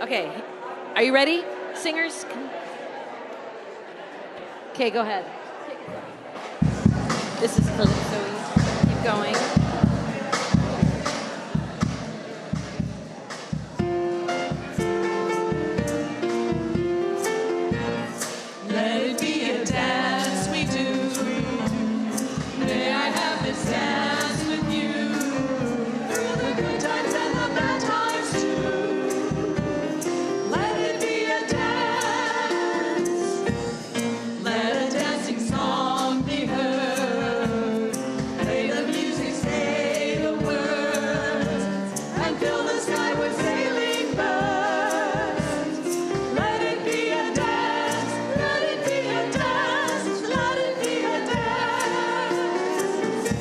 Okay, are you ready, singers? Okay, go ahead. This is Calypso. Keep going. Let it be a dance we do. May I have this dance with you through the good times and the bad times too. Let it be a dance. Let a dancing song be heard. Play the music, say the words, and fill the sky with sailing birds. Let it be a dance. Let it be a dance. Let it be a dance.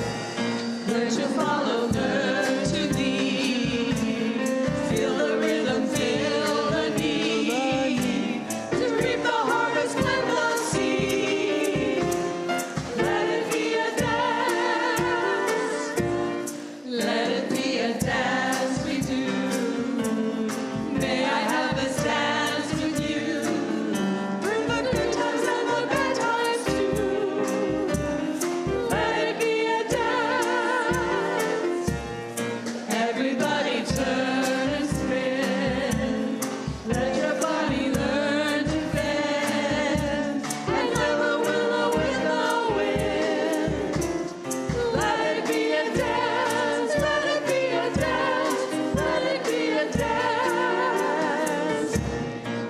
Learn to follow, learn to lead. Feel the rhythm, feel the need. To reap the harvest, plant the seed. Let it be a dance. Let it be a dance we do. May I have this dance with you through the good times and the bad times too. Let it be a dance. Everybody turn and spin. Let your body learn to bend and fill the willow with the wind. Let it be a dance. Let it be a dance. Let it be a dance.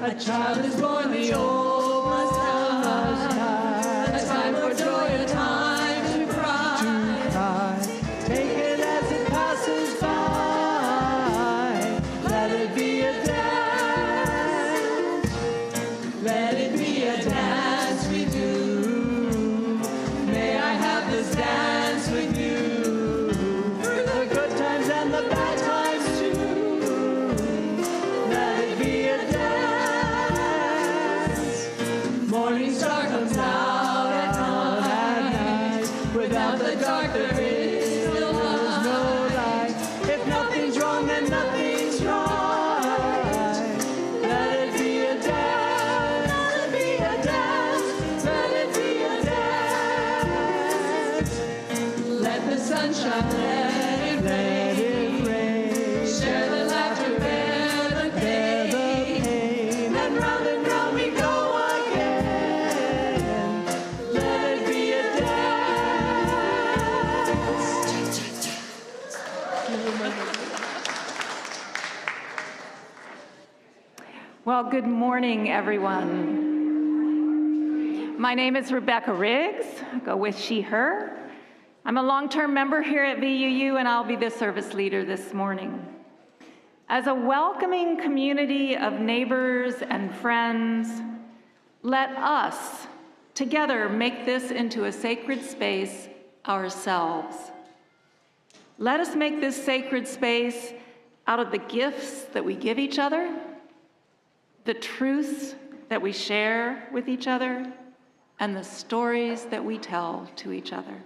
A child is born, the old must die. A time for joy, a time to cry. Take it as it passes by. Let it be a dance. Let it be a dance we do. May I have this dance with you through the good times and the bad times too. Let it be a dance. Morning star comes out at night. Without the dark there is still light. If nothing's wrong, then nothing's right. Let it be a dance. Let it be a dance. Let it be a dance. Let the sunshine, let it rain. Share the laughter, bear the pain. And round we go again. Let it be a dance. Well, good morning, everyone. My name is Rebecca Riggs. I go with she, her. I'm a long-term member here at VUU, and I'll be the service leader this morning. As a welcoming community of neighbors and friends, let us together make this into a sacred space ourselves. Let us make this sacred space out of the gifts that we give each other, the truths that we share with each other, and the stories that we tell to each other.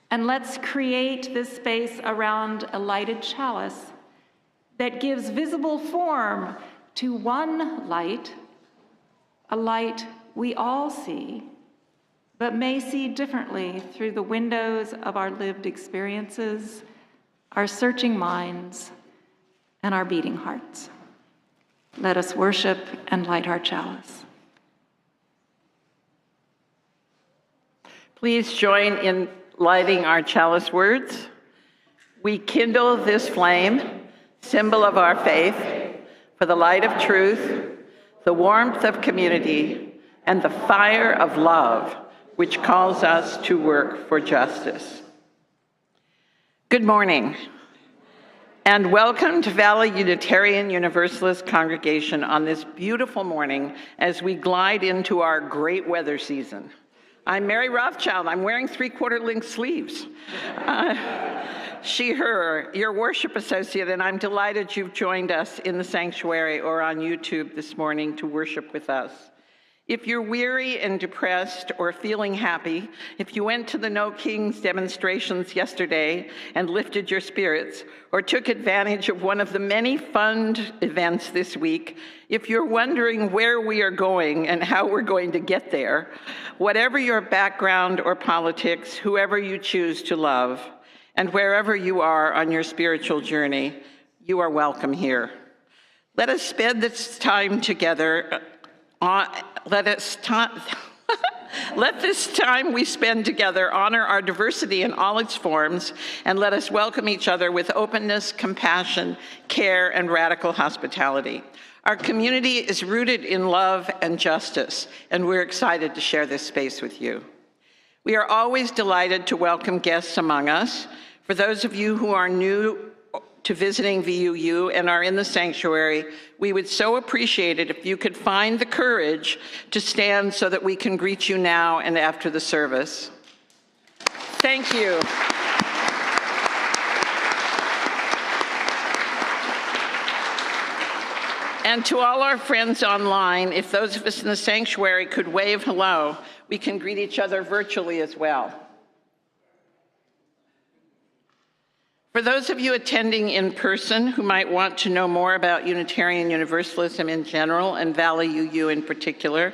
And let's create this space around a lighted chalice that gives visible form to one light, a light we all see, but may see differently through the windows of our lived experiences, our searching minds, and our beating hearts. Let us worship and light our chalice. Please join in lighting our chalice words. We kindle this flame, symbol of our faith, for the light of truth, the warmth of community, and the fire of love, which calls us to work for justice. Good morning, and welcome to Valley Unitarian Universalist Congregation on this beautiful morning as we glide into our great weather season. I'm Mary Rothschild. I'm wearing 3/4 length sleeves. She, her, your worship associate, and I'm delighted you've joined us in the sanctuary or on YouTube this morning to worship with us. If you're weary and depressed or feeling happy, if you went to the No Kings demonstrations yesterday and lifted your spirits, or took advantage of one of the many fun events this week, if you're wondering where we are going and how we're going to get there, whatever your background or politics, whoever you choose to love, and wherever you are on your spiritual journey, you are welcome here. Let us spend this time together. Let this time we spend together honor our diversity in all its forms, and let us welcome each other with openness, compassion, care, and radical hospitality. Our community is rooted in love and justice, and we're excited to share this space with you. We are always delighted to welcome guests among us. For those of you who are new to visiting VUU and are in the sanctuary, we would so appreciate it if you could find the courage to stand so that we can greet you now and after the service. Thank you. And to all our friends online, if those of us in the sanctuary could wave hello, we can greet each other virtually as well. For those of you attending in person who might want to know more about Unitarian Universalism in general and Valley UU in particular,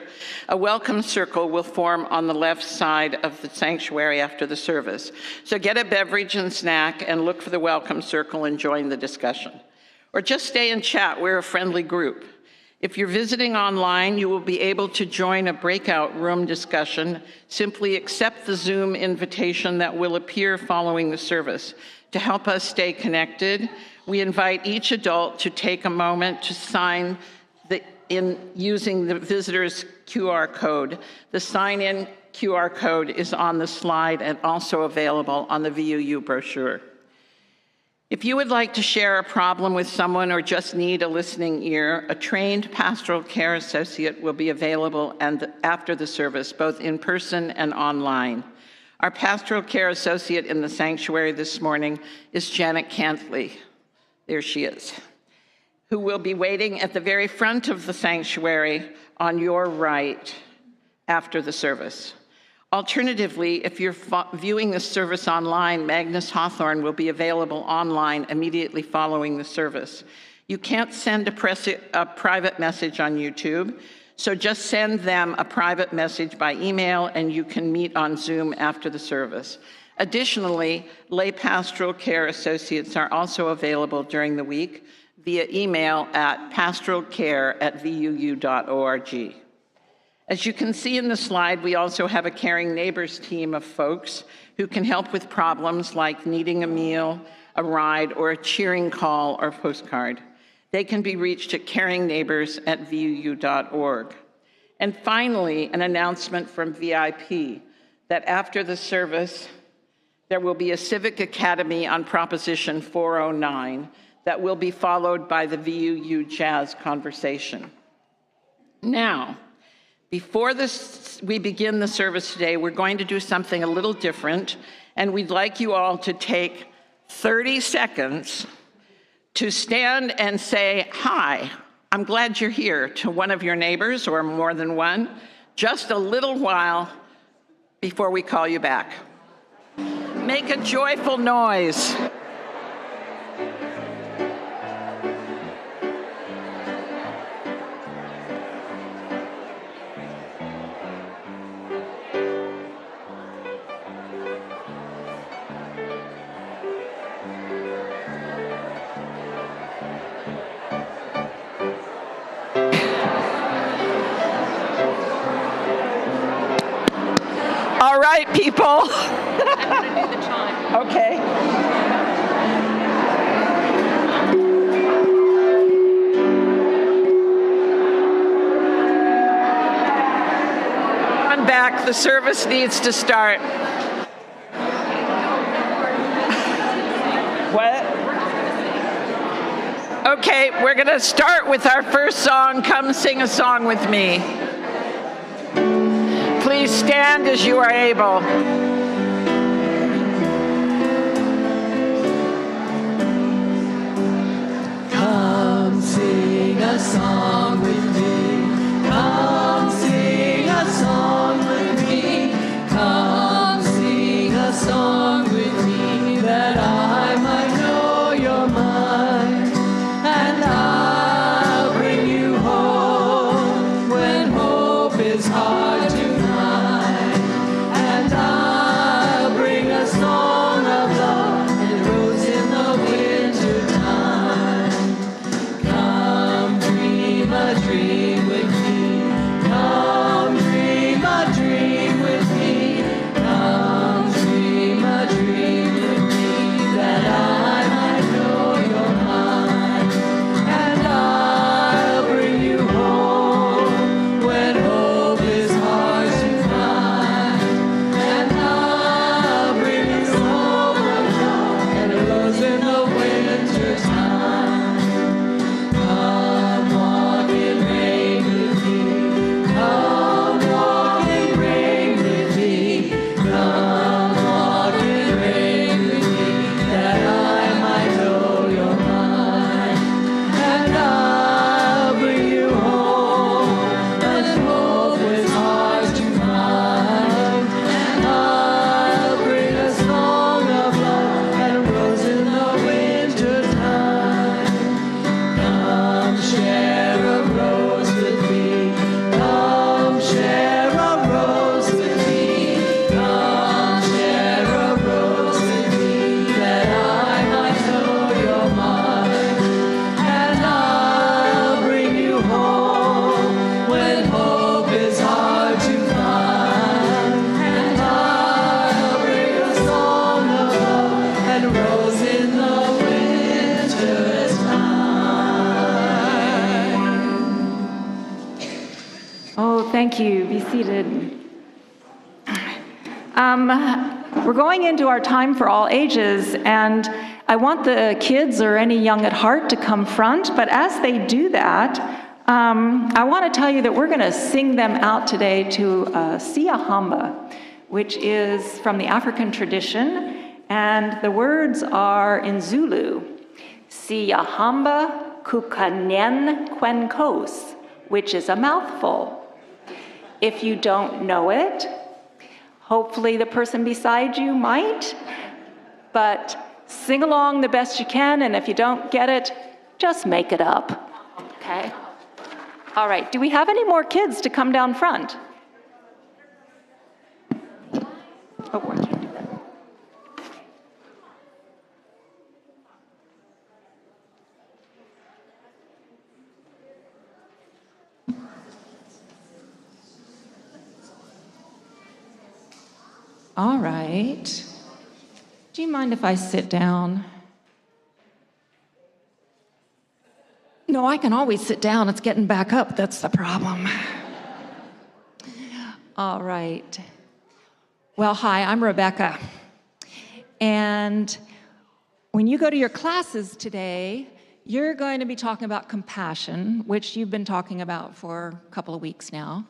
a welcome circle will form on the left side of the sanctuary after the service. So get a beverage and snack and look for the welcome circle and join the discussion. Or just stay and chat, we're a friendly group. If you're visiting online, you will be able to join a breakout room discussion. Simply accept the Zoom invitation that will appear following the service. To help us stay connected, we invite each adult to take a moment to sign using the visitor's QR code. The sign-in QR code is on the slide and also available on the VUU brochure. If you would like to share a problem with someone or just need a listening ear, a trained pastoral care associate will be available after the service, both in person and online. Our pastoral care associate in the sanctuary this morning is Janet Cantley. There she is, who will be waiting at the very front of the sanctuary on your right after the service. Alternatively, if you're viewing the service online, Magnus Hawthorne will be available online immediately following the service. You can't send a private message on YouTube, so just send them a private message by email and you can meet on Zoom after the service. Additionally, lay pastoral care associates are also available during the week via email at pastoralcare@vuu.org. As you can see in the slide, we also have a Caring Neighbors team of folks who can help with problems like needing a meal, a ride, or a cheering call or postcard. They can be reached at caringneighbors@vuu.org. And finally, an announcement from VIP that after the service, there will be a Civic Academy on Proposition 409 that will be followed by the VUU Jazz Conversation. Now, before we begin the service today, we're going to do something a little different, and we'd like you all to take 30 seconds to stand and say, "Hi, I'm glad you're here," to one of your neighbors or more than one, just a little while before we call you back. Make a joyful noise. All right, people. I'm going to do the chime. Okay. I'm back. The service needs to start. What? Okay, we're going to start with our first song, Come Sing a Song with Me. Please stand as you are able. Come sing a song with me. Come sing Thank you. Be seated. We're going into our time for all ages, and I want the kids or any young at heart to come front, but as they do that, I want to tell you that we're going to sing them out today to Siyahamba, which is from the African tradition, and the words are in Zulu, Siyahamba kukanyen kwenkos, which is a mouthful. If you don't know it, hopefully the person beside you might, but sing along the best you can, and if you don't get it, just make it up, okay? All right, do we have any more kids to come down front? Oh, I can't do that. All right. Do you mind if I sit down? No, I can always sit down. It's getting back up that's the problem. All right. Well, hi, I'm Rebecca. And when you go to your classes today, you're going to be talking about compassion, which you've been talking about for a couple of weeks now.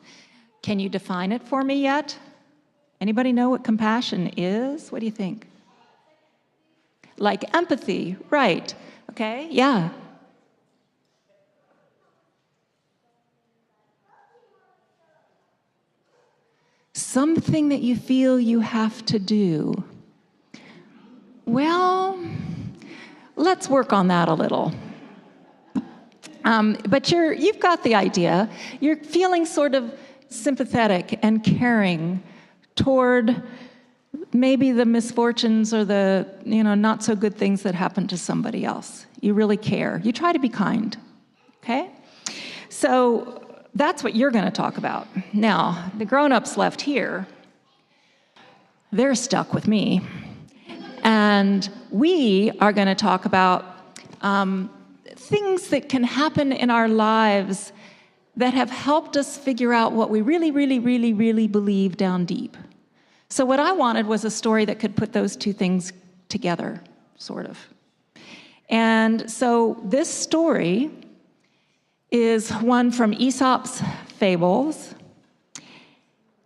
Can you define it for me yet? Anybody know what compassion is? What do you think? Like empathy, right? Okay, yeah. Something that you feel you have to do. Well, let's work on that a little. But you've got the idea. You're feeling sort of sympathetic and caring toward maybe the misfortunes or the not so good things that happen to somebody else. You really care. You try to be kind, okay? So that's what you're going to talk about. Now, the grown-ups left here, they're stuck with me. And we are going to talk about things that can happen in our lives that have helped us figure out what we really, really, really, really believe down deep. So what I wanted was a story that could put those two things together, sort of. And so this story is one from Aesop's Fables.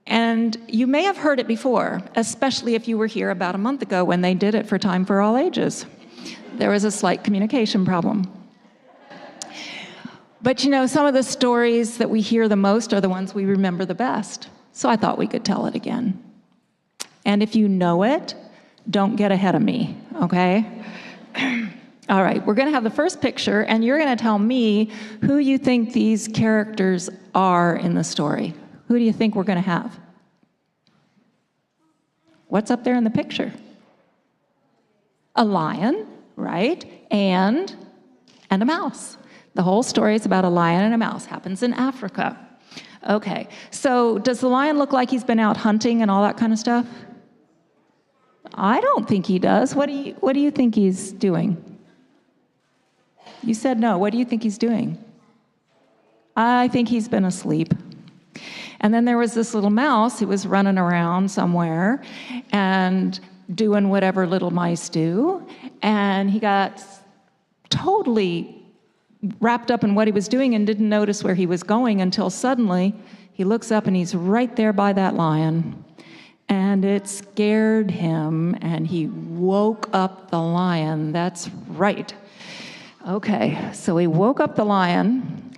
And you may have heard it before, especially if you were here about a month ago when they did it for Time for All Ages. There was a slight communication problem. But some of the stories that we hear the most are the ones we remember the best. So I thought we could tell it again. And if you know it, don't get ahead of me, okay? All right, we're going to have the first picture, and you're going to tell me who you think these characters are in the story. Who do you think we're going to have? What's up there in the picture? A lion, right? And a mouse. The whole story is about a lion and a mouse. Happens in Africa. Okay, so does the lion look like he's been out hunting and all that kind of stuff? I don't think he does. What do you think he's doing? You said no. What do you think he's doing? I think he's been asleep. And then there was this little mouse who was running around somewhere and doing whatever little mice do. And he got totally wrapped up in what he was doing and didn't notice where he was going until suddenly he looks up and he's right there by that lion. And it scared him, and he woke up the lion. That's right. Okay, so he woke up the lion.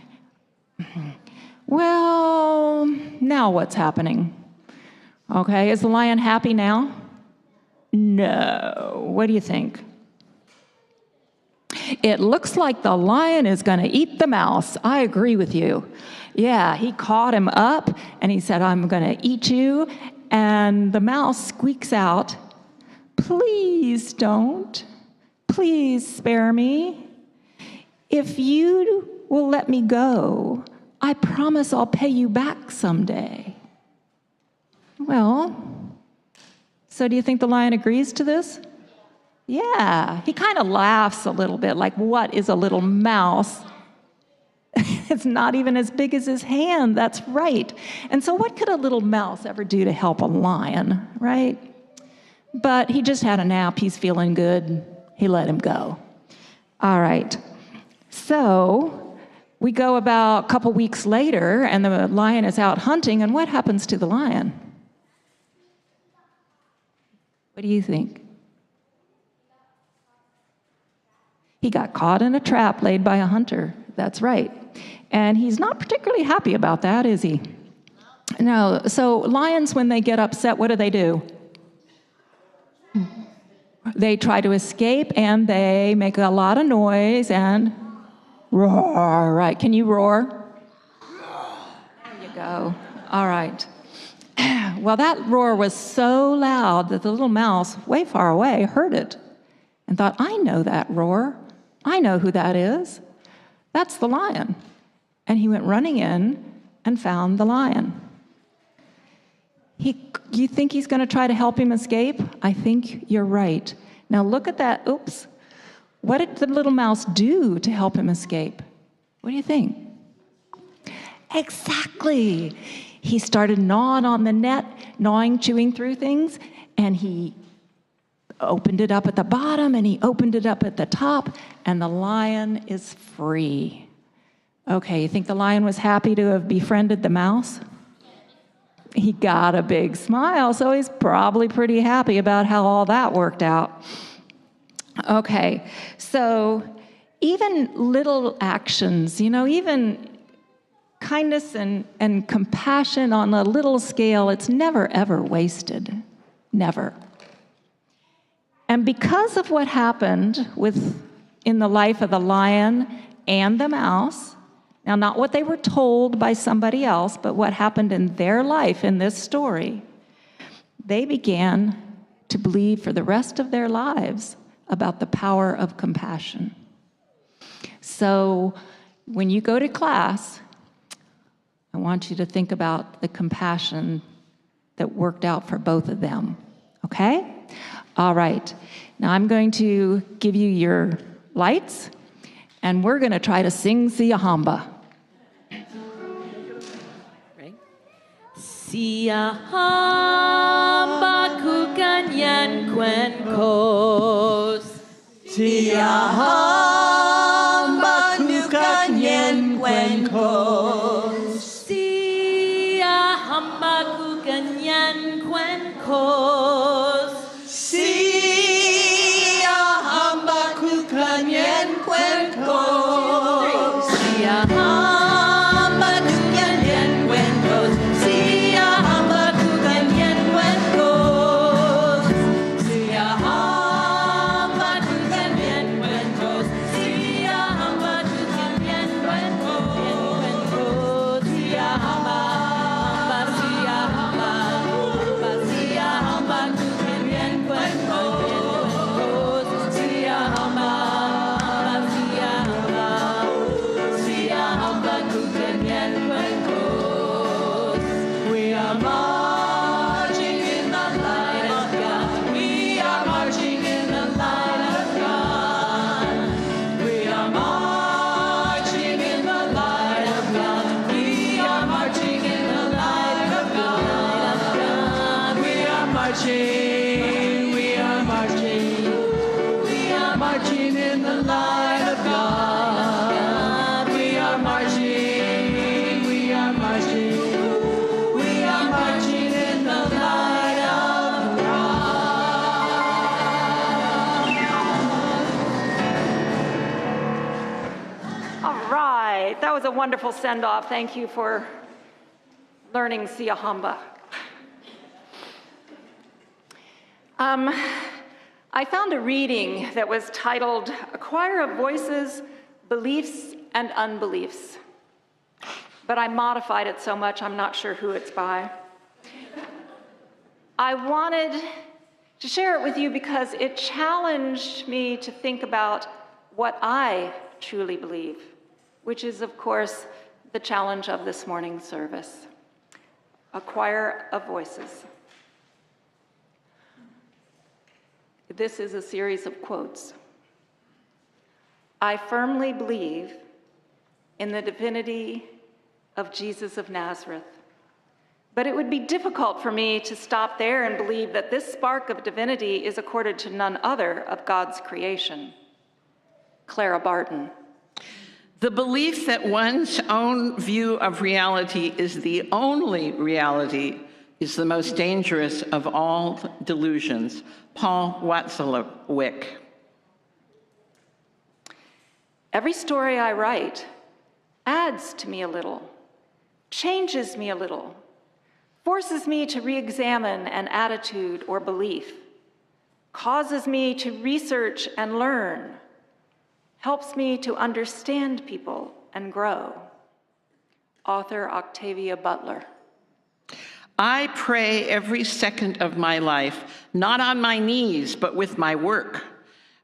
Well, now what's happening? Okay, is the lion happy now? No. What do you think? It looks like the lion is going to eat the mouse. I agree with you. Yeah, he caught him up, and he said, I'm going to eat you. And the mouse squeaks out, please don't. Please spare me. If you will let me go, I promise I'll pay you back someday. Well, so do you think the lion agrees to this? Yeah, he kind of laughs a little bit, like, what is a little mouse? It's not even as big as his hand, that's right. And so what could a little mouse ever do to help a lion, right? But he just had a nap, he's feeling good, he let him go. All right, so we go about a couple weeks later, and the lion is out hunting, and what happens to the lion? What do you think? He got caught in a trap laid by a hunter. That's right. And he's not particularly happy about that, is he? No. So lions, when they get upset, what do? They try to escape, and they make a lot of noise and roar. Right. Can you roar? There you go. All right. Well, that roar was so loud that the little mouse, way far away, heard it and thought, I know that roar. I know who that is. That's the lion. And he went running in and found the lion. You think he's going to try to help him escape? I think you're right. Now look at that. Oops. What did the little mouse do to help him escape? What do you think? Exactly. He started gnawing on the net, chewing through things, and he opened it up at the bottom, and he opened it up at the top, and the lion is free. Okay, you think the lion was happy to have befriended the mouse? He got a big smile, so he's probably pretty happy about how all that worked out. Okay, so even little actions, even kindness and compassion on a little scale, it's never, ever wasted. Never. And because of what happened in the life of the lion and the mouse, now not what they were told by somebody else, but what happened in their life in this story, they began to believe for the rest of their lives about the power of compassion. So when you go to class, I want you to think about the compassion that worked out for both of them, okay? All right, now I'm going to give you your lights, and we're going to try to sing Siyahamba. Siyahamba kukanyan kwenkos. Siyahamba kukanyan kwenkos. Siyahamba kukanyan kwenkos. Siyahamba kukanyan kwenkos. Siyahamba kukanyan kwenkos. Siyahamba kukanyan kwenkos. Siyahamba kukanyan kwenkos. Siyahamba kukanyan kwenkos. Siyahamba, siyahamba, siyahamba kukanyan kwenkos. Siyahamba, siyahamba kukanyan kwenkos. We are marching in the light of God. We are marching in the light of God. We are marching in the light of God. We are marching in the light of God. We are marching, we are marching. We are marching in the light of God. We are marching, we are marching. We are marching in the light of God. All right, that was a wonderful send-off. Thank you for learning Siyahamba. I found a reading that was titled A Choir of Voices, Beliefs and Unbeliefs, but I modified it so much I'm not sure who it's by. I wanted to share it with you because it challenged me to think about what I truly believe, which is, of course, the challenge of this morning's service. A choir of voices. This is a series of quotes. I firmly believe in the divinity of Jesus of Nazareth. But it would be difficult for me to stop there and believe that this spark of divinity is accorded to none other of God's creation. Clara Barton. The belief that one's own view of reality is the only reality is the most dangerous of all delusions. Paul Watzlawick. Every story I write adds to me a little, changes me a little, forces me to re-examine an attitude or belief, causes me to research and learn, helps me to understand people and grow. Author Octavia Butler. I pray every second of my life, not on my knees, but with my work.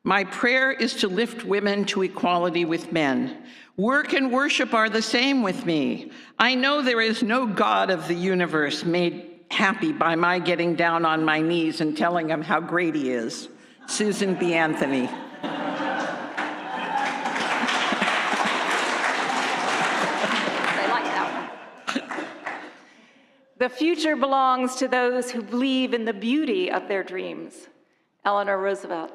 My prayer is to lift women to equality with men. Work and worship are the same with me. I know there is no God of the universe made happy by my getting down on my knees and telling him how great he is. Susan B. Anthony. The future belongs to those who believe in the beauty of their dreams. Eleanor Roosevelt.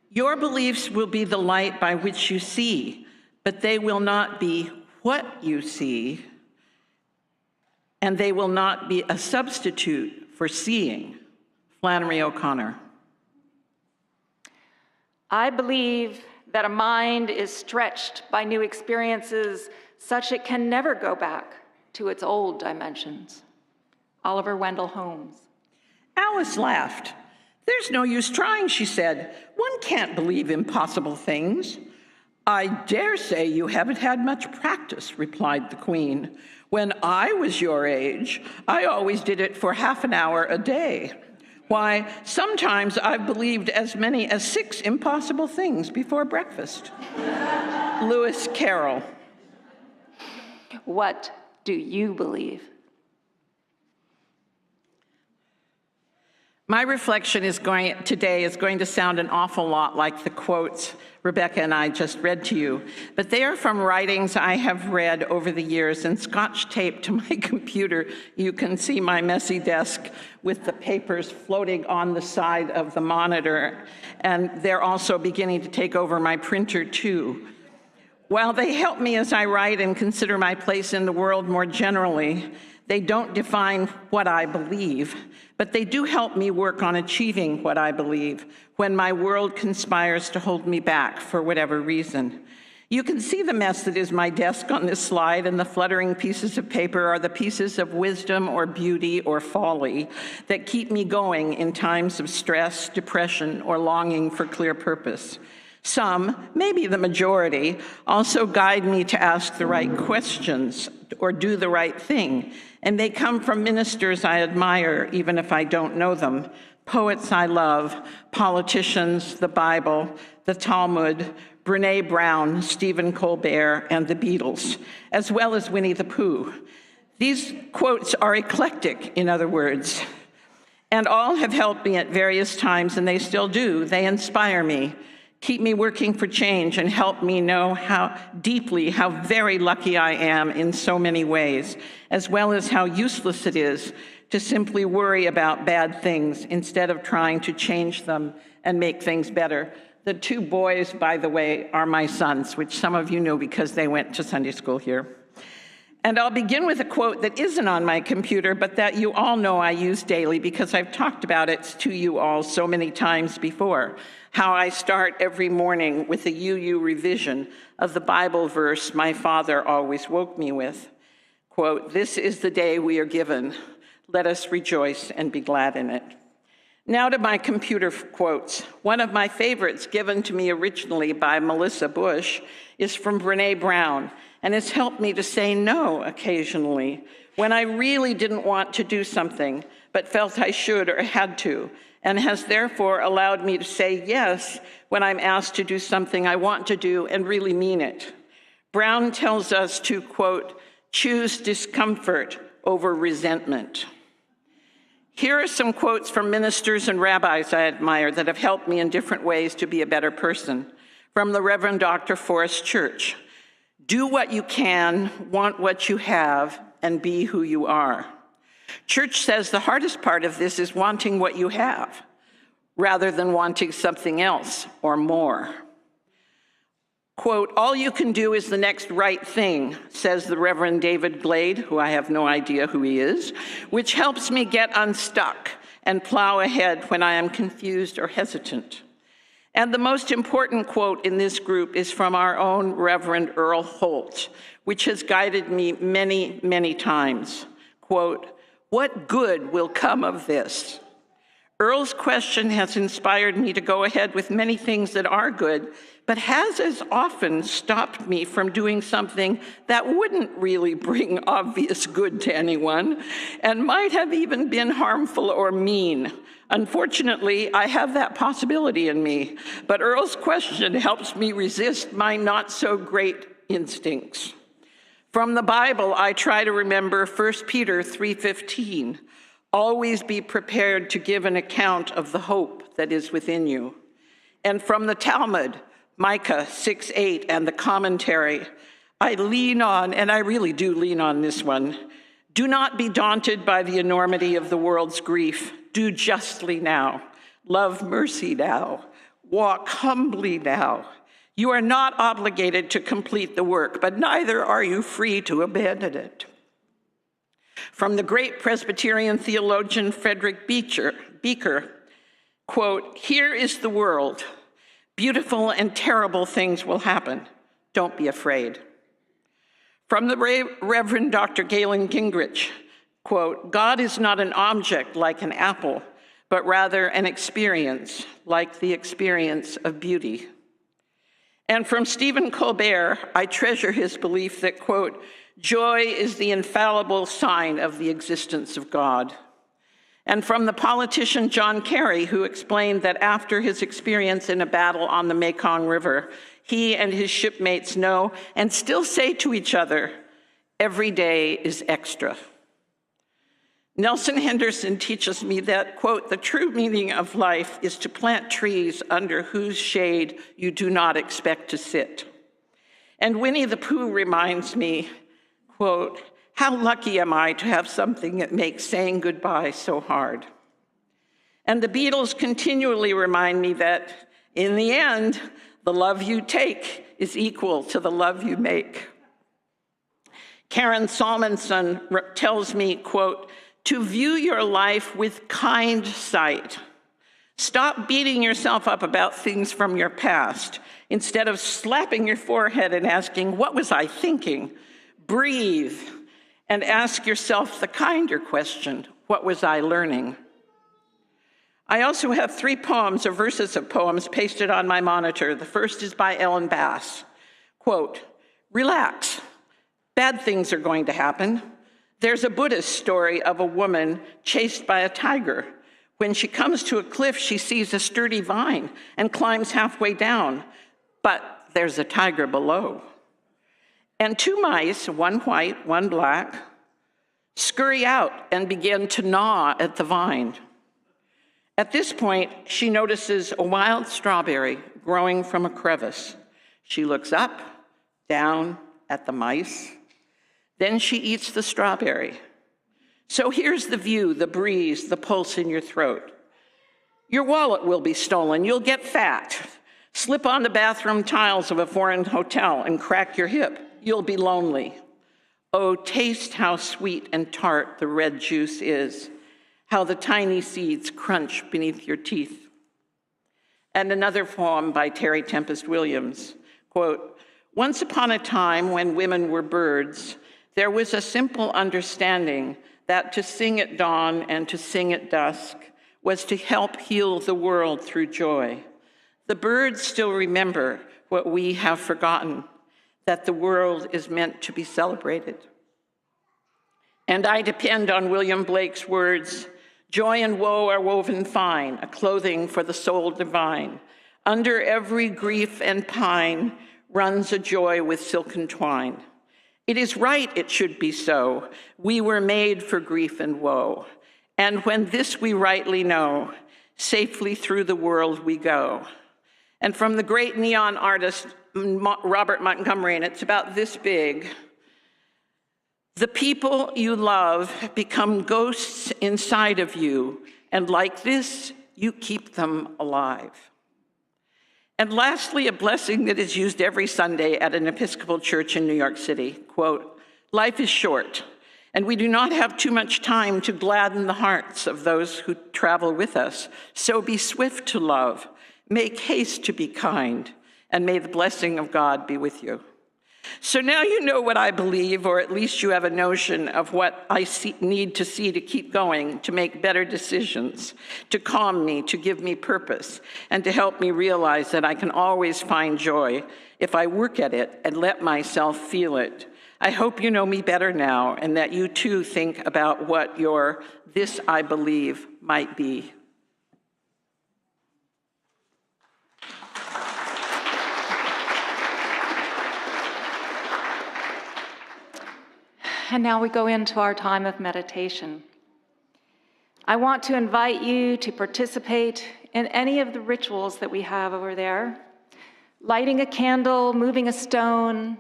Your beliefs will be the light by which you see, but they will not be what you see, and they will not be a substitute for seeing. Flannery O'Connor. I believe that a mind is stretched by new experiences such it can never go back to its old dimensions. Oliver Wendell Holmes. Alice laughed. There's no use trying, she said. One can't believe impossible things. I dare say you haven't had much practice, replied the Queen. When I was your age, I always did it for half an hour a day. Why, sometimes I've believed as many as 6 impossible things before breakfast. Lewis Carroll. What do you believe? My reflection today is going to sound an awful lot like the quotes Rebecca and I just read to you, but they are from writings I have read over the years and scotch taped to my computer. You can see my messy desk with the papers floating on the side of the monitor, and they're also beginning to take over my printer too. While they help me as I write and consider my place in the world more generally, they don't define what I believe, but they do help me work on achieving what I believe when my world conspires to hold me back for whatever reason. You can see the mess that is my desk on this slide, and the fluttering pieces of paper are the pieces of wisdom or beauty or folly that keep me going in times of stress, depression, or longing for clear purpose. Some, maybe the majority, also guide me to ask the right questions or do the right thing, and they come from ministers I admire, even if I don't know them, poets I love, politicians, the Bible, the Talmud, Brené Brown, Stephen Colbert, and the Beatles, as well as Winnie the Pooh. These quotes are eclectic, in other words, and all have helped me at various times, and they still do. They inspire me, keep me working for change, and help me know how very lucky I am in so many ways, as well as how useless it is to simply worry about bad things instead of trying to change them and make things better. The 2 boys, by the way, are my sons, which some of you know because they went to Sunday school here. And I'll begin with a quote that isn't on my computer, but that you all know I use daily because I've talked about it to you all so many times before, how I start every morning with a VUU revision of the Bible verse my father always woke me with. Quote, "This is the day we are given. Let us rejoice and be glad in it." Now to my computer quotes. One of my favorites, given to me originally by Melissa Bush, is from Brené Brown, and it's helped me to say no occasionally when I really didn't want to do something but felt I should or had to, and has therefore allowed me to say yes when I'm asked to do something I want to do and really mean it. Brown tells us to, quote, "choose discomfort over resentment." Here are some quotes from ministers and rabbis I admire that have helped me in different ways to be a better person. From the Reverend Dr. Forrest Church, Do what you can, want what you have, and be who you are. Church says the hardest part of this is wanting what you have, rather than wanting something else or more. Quote, all you can do is the next right thing, says the Reverend David Glade, who I have no idea who he is, which helps me get unstuck and plow ahead when I am confused or hesitant. And the most important quote in this group is from our own Reverend Earl Holt, which has guided me many, many times. Quote, what good will come of this? Earl's question has inspired me to go ahead with many things that are good, but has as often stopped me from doing something that wouldn't really bring obvious good to anyone and might have even been harmful or mean. Unfortunately, I have that possibility in me, but Earl's question helps me resist my not-so-great instincts. From the Bible, I try to remember 1 Peter 3:15, always be prepared to give an account of the hope that is within you. And from the Talmud, Micah 6:8 and the commentary, I lean on, and I really do lean on this one, do not be daunted by the enormity of the world's grief. Do justly now. Love mercy now. Walk humbly now. You are not obligated to complete the work, but neither are you free to abandon it. From the great Presbyterian theologian Frederick Beaker, quote, here is the world. Beautiful and terrible things will happen. Don't be afraid. From the Reverend Dr. Galen Gingrich, quote, God is not an object like an apple, but rather an experience like the experience of beauty. And from Stephen Colbert, I treasure his belief that, quote, joy is the infallible sign of the existence of God. And from the politician John Kerry, who explained that after his experience in a battle on the Mekong River, he and his shipmates know and still say to each other, every day is extra. Nelson Henderson teaches me that, quote, the true meaning of life is to plant trees under whose shade you do not expect to sit. And Winnie the Pooh reminds me, quote, how lucky am I to have something that makes saying goodbye so hard? And the Beatles continually remind me that, in the end, the love you take is equal to the love you make. Karen Salmonson tells me, quote, to view your life with kind sight. Stop beating yourself up about things from your past. Instead of slapping your forehead and asking, what was I thinking? Breathe and ask yourself the kinder question, what was I learning? I also have 3 poems or verses of poems pasted on my monitor. The first is by Ellen Bass. Quote, relax, bad things are going to happen. There's a Buddhist story of a woman chased by a tiger. When she comes to a cliff, she sees a sturdy vine and climbs halfway down, but there's a tiger below. And 2 mice, one white, one black, scurry out and begin to gnaw at the vine. At this point, she notices a wild strawberry growing from a crevice. She looks up, down at the mice. Then she eats the strawberry. So here's the view, the breeze, the pulse in your throat. Your wallet will be stolen. You'll get fat. Slip on the bathroom tiles of a foreign hotel and crack your hip. You'll be lonely. Oh, taste how sweet and tart the red juice is, how the tiny seeds crunch beneath your teeth. And another poem by Terry Tempest Williams, quote, once upon a time when women were birds, there was a simple understanding that to sing at dawn and to sing at dusk was to help heal the world through joy. The birds still remember what we have forgotten, that the world is meant to be celebrated. And I depend on William Blake's words, joy and woe are woven fine, a clothing for the soul divine. Under every grief and pine runs a joy with silken twine. It is right it should be so. We were made for grief and woe. And when this we rightly know, safely through the world we go. And from the great neon artist Robert Montgomery, and it's about this big. The people you love become ghosts inside of you, and like this, you keep them alive. And lastly, a blessing that is used every Sunday at an Episcopal church in New York City, quote, "Life is short, and we do not have too much time to gladden the hearts of those who travel with us. So be swift to love, make haste to be kind, and may the blessing of God be with you." So now you know what I believe, or at least you have a notion of what I need to see to keep going, to make better decisions, to calm me, to give me purpose, and to help me realize that I can always find joy if I work at it and let myself feel it. I hope you know me better now, and that you too think about what your "this I believe" might be. And now we go into our time of meditation. I want to invite you to participate in any of the rituals that we have over there. Lighting a candle, moving a stone,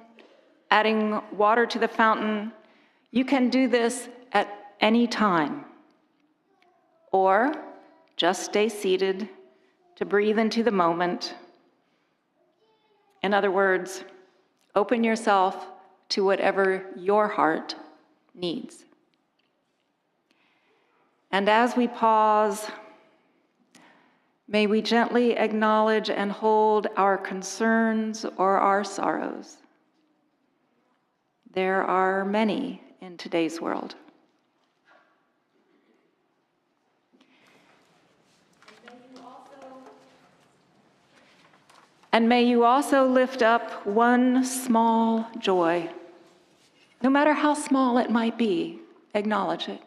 adding water to the fountain. You can do this at any time. Or just stay seated to breathe into the moment. In other words, open yourself to whatever your heart needs. And as we pause, may we gently acknowledge and hold our concerns or our sorrows. There are many in today's world. And may you also lift up one small joy. No matter how small it might be, acknowledge it.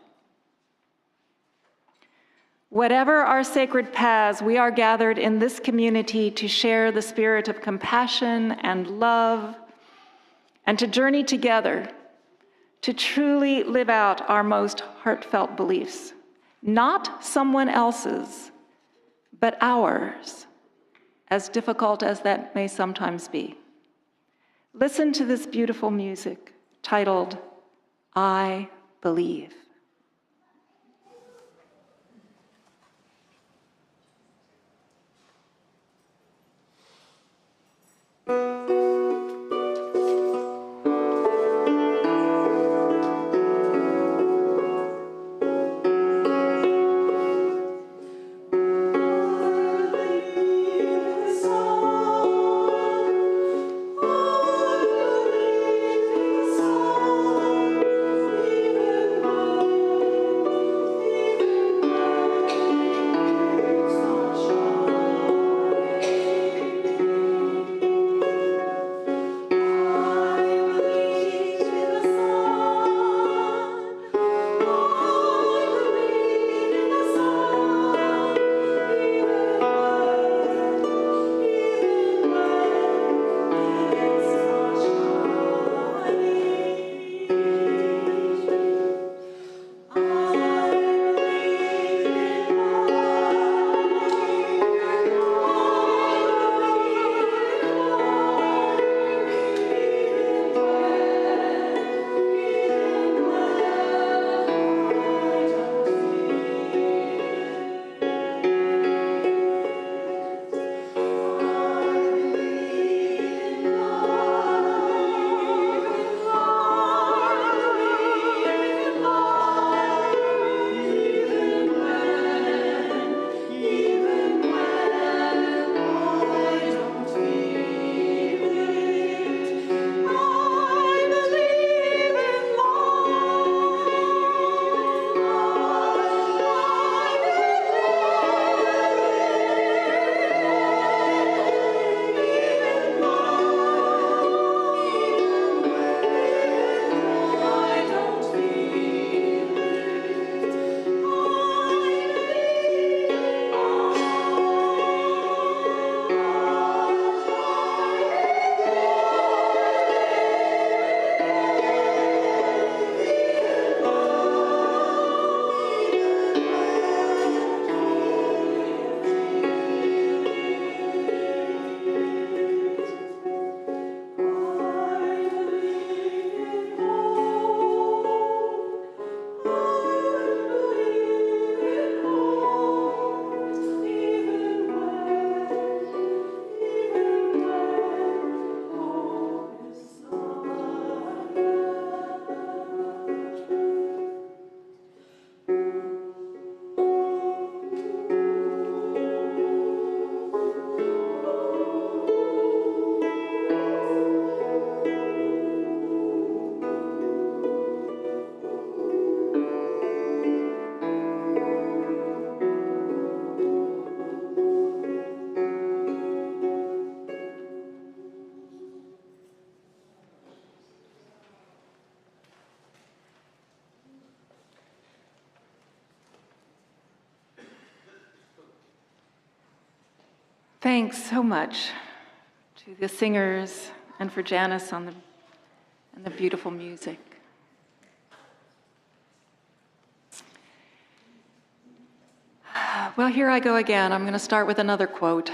Whatever our sacred paths, we are gathered in this community to share the spirit of compassion and love, and to journey together to truly live out our most heartfelt beliefs. Not someone else's, but ours, as difficult as that may sometimes be. Listen to this beautiful music titled, "I Believe." Even Thanks so much to the singers and for Janice on the beautiful music. Well, here I go again. I'm going to start with another quote.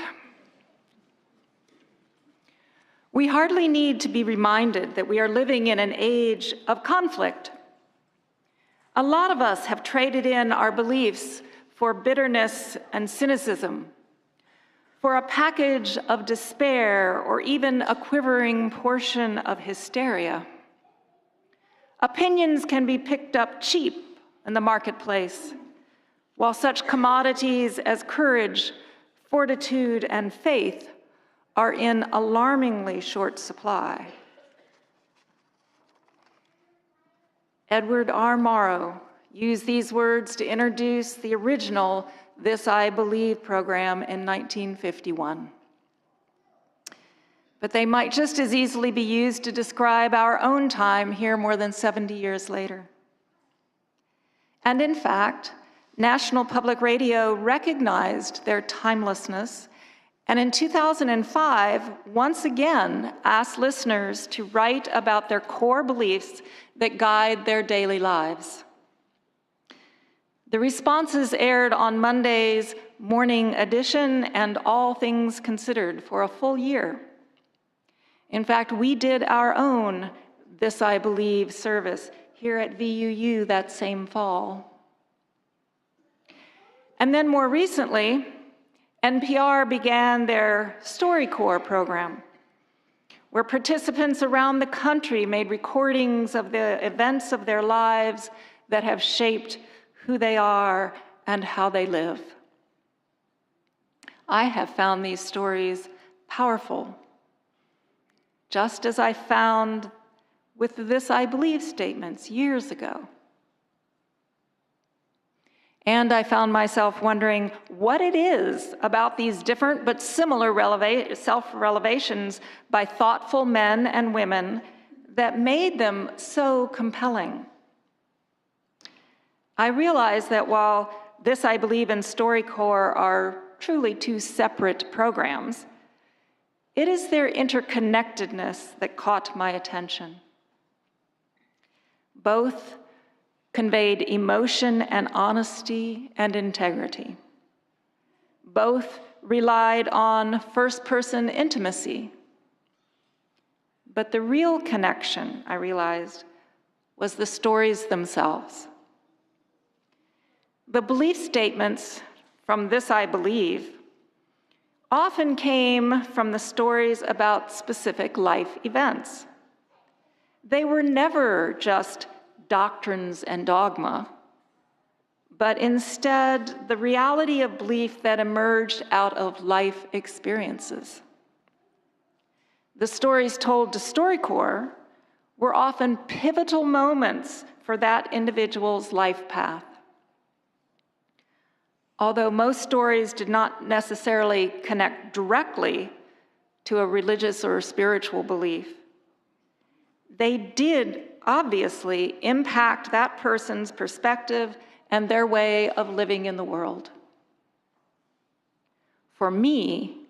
We hardly need to be reminded that we are living in an age of conflict. A lot of us have traded in our beliefs for bitterness and cynicism, for a package of despair or even a quivering portion of hysteria. Opinions can be picked up cheap in the marketplace, while such commodities as courage, fortitude, and faith are in alarmingly short supply. Edward R. Morrow used these words to introduce the original This I Believe program in 1951. But they might just as easily be used to describe our own time here more than 70 years later. And in fact, National Public Radio recognized their timelessness, and in 2005, once again asked listeners to write about their core beliefs that guide their daily lives. The responses aired on Monday's morning edition and All Things Considered for a full year. In fact, we did our own This I Believe service here at VUU that same fall. And then more recently, NPR began their StoryCorps program, where participants around the country made recordings of the events of their lives that have shaped who they are and how they live. I have found these stories powerful, just as I found with the This I Believe statements years ago. And I found myself wondering what it is about these different but similar self-revelations by thoughtful men and women that made them so compelling. I realize that while This I Believe and StoryCorps are truly two separate programs, it is their interconnectedness that caught my attention. Both conveyed emotion and honesty and integrity. Both relied on first-person intimacy. But the real connection, I realized, was the stories themselves. The belief statements from This I Believe often came from the stories about specific life events. They were never just doctrines and dogma, but instead the reality of belief that emerged out of life experiences. The stories told to StoryCorps were often pivotal moments for that individual's life path. Although most stories did not necessarily connect directly to a religious or spiritual belief, they did obviously impact that person's perspective and their way of living in the world. For me,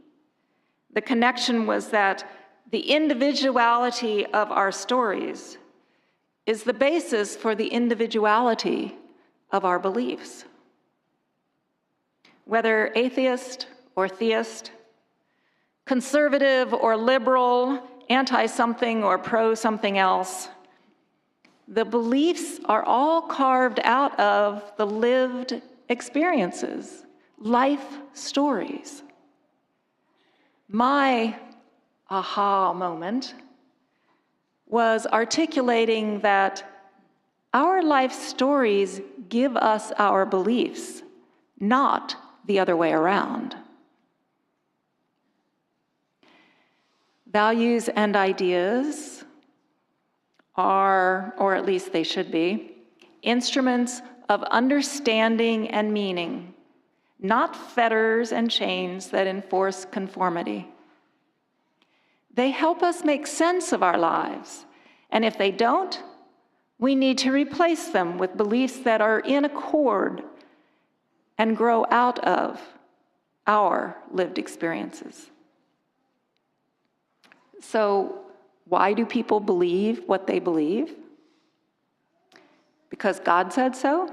the connection was that the individuality of our stories is the basis for the individuality of our beliefs. Whether atheist or theist, conservative or liberal, anti-something or pro-something else, the beliefs are all carved out of the lived experiences, life stories. My aha moment was articulating that our life stories give us our beliefs, not the other way around. Values and ideas are, or at least they should be, instruments of understanding and meaning, not fetters and chains that enforce conformity. They help us make sense of our lives, and if they don't, we need to replace them with beliefs that are in accord and grow out of our lived experiences. So, why do people believe what they believe? Because God said so?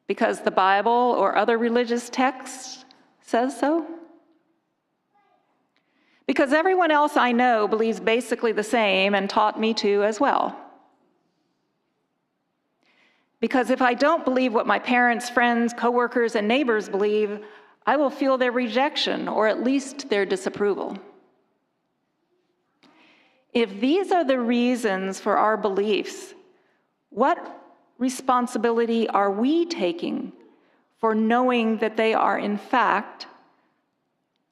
Because the Bible or other religious texts says so? Because everyone else I know believes basically the same and taught me to as well. Because if I don't believe what my parents, friends, coworkers, and neighbors believe, I will feel their rejection or at least their disapproval. If these are the reasons for our beliefs, what responsibility are we taking for knowing that they are in fact,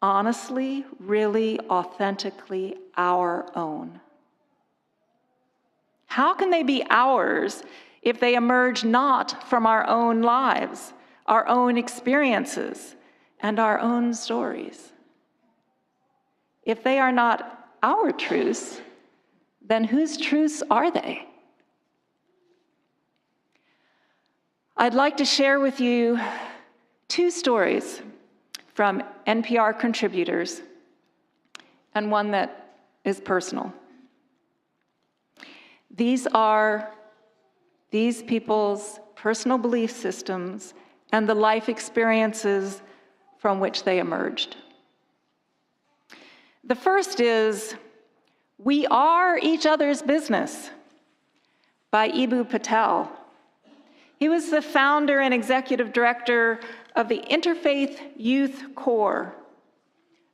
honestly, really, authentically our own? How can they be ours if they emerge not from our own lives, our own experiences, and our own stories? If they are not our truths, then whose truths are they? I'd like to share with you 2 stories from NPR contributors and one that is personal. These are these people's personal belief systems and the life experiences from which they emerged. The first is, "We Are Each Other's Business" by Ibu Patel. He was the founder and executive director of the Interfaith Youth Corps,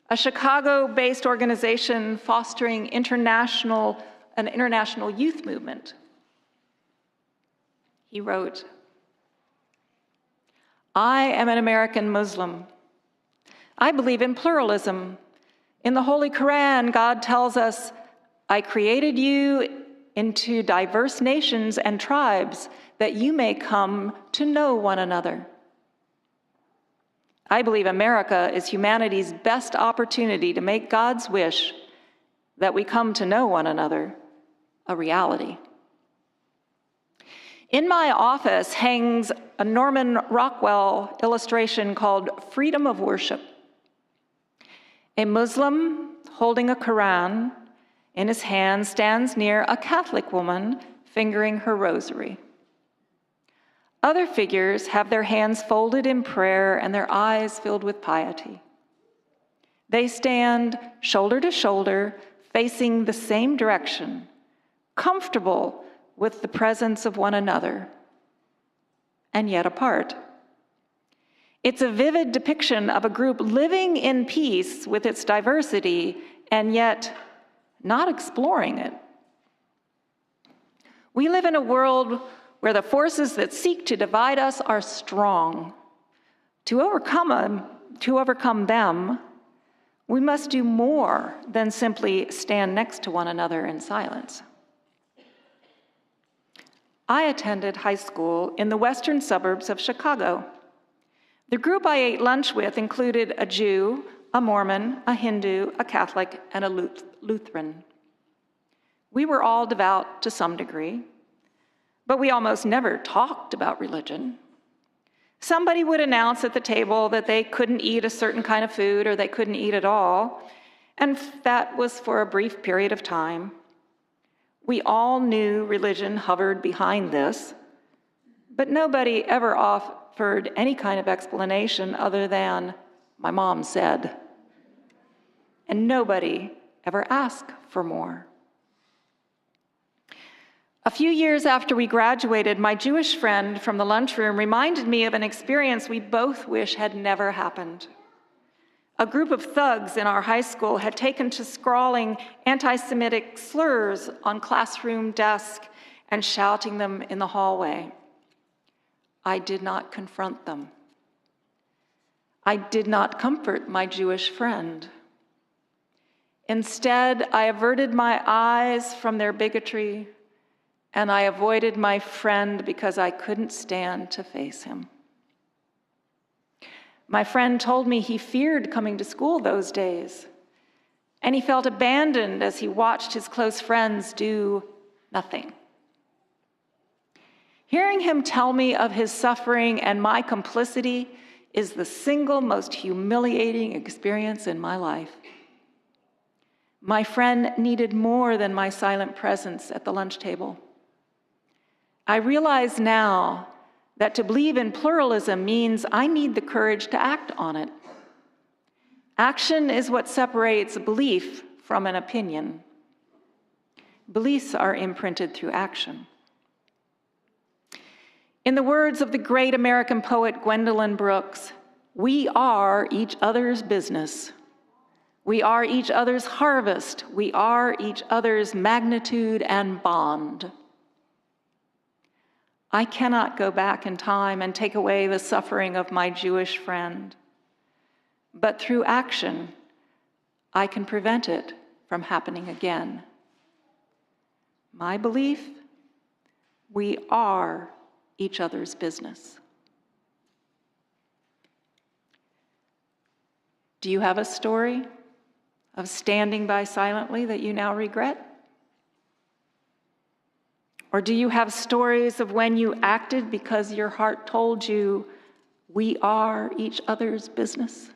a Chicago-based organization fostering an international youth movement. He wrote, "I am an American Muslim. I believe in pluralism. In the Holy Quran, God tells us, 'I created you into diverse nations and tribes that you may come to know one another.' I believe America is humanity's best opportunity to make God's wish that we come to know one another a reality." In my office hangs a Norman Rockwell illustration called "Freedom of Worship." A Muslim holding a Quran in his hand stands near a Catholic woman fingering her rosary. Other figures have their hands folded in prayer and their eyes filled with piety. They stand shoulder to shoulder, facing the same direction, comfortable with the presence of one another, and yet apart. It's a vivid depiction of a group living in peace with its diversity and yet not exploring it. We live in a world where the forces that seek to divide us are strong. To overcome them, we must do more than simply stand next to one another in silence. I attended high school in the western suburbs of Chicago. The group I ate lunch with included a Jew, a Mormon, a Hindu, a Catholic, and a Lutheran. We were all devout to some degree, but we almost never talked about religion. Somebody would announce at the table that they couldn't eat a certain kind of food or they couldn't eat at all, and that was for a brief period of time. We all knew religion hovered behind this, but nobody ever offered any kind of explanation other than, "My mom said." And nobody ever asked for more. A few years after we graduated, my Jewish friend from the lunchroom reminded me of an experience we both wish had never happened. A group of thugs in our high school had taken to scrawling anti-Semitic slurs on classroom desks and shouting them in the hallway. I did not confront them. I did not comfort my Jewish friend. Instead, I averted my eyes from their bigotry, and I avoided my friend because I couldn't stand to face him. My friend told me he feared coming to school those days, and he felt abandoned as he watched his close friends do nothing. Hearing him tell me of his suffering and my complicity is the single most humiliating experience in my life. My friend needed more than my silent presence at the lunch table. I realize now that to believe in pluralism means I need the courage to act on it. Action is what separates belief from an opinion. Beliefs are imprinted through action. In the words of the great American poet Gwendolyn Brooks, we are each other's business. We are each other's harvest. We are each other's magnitude and bond. I cannot go back in time and take away the suffering of my Jewish friend, but through action, I can prevent it from happening again. My belief, we are each other's business. Do you have a story of standing by silently that you now regret? Or do you have stories of when you acted because your heart told you, we are each other's business?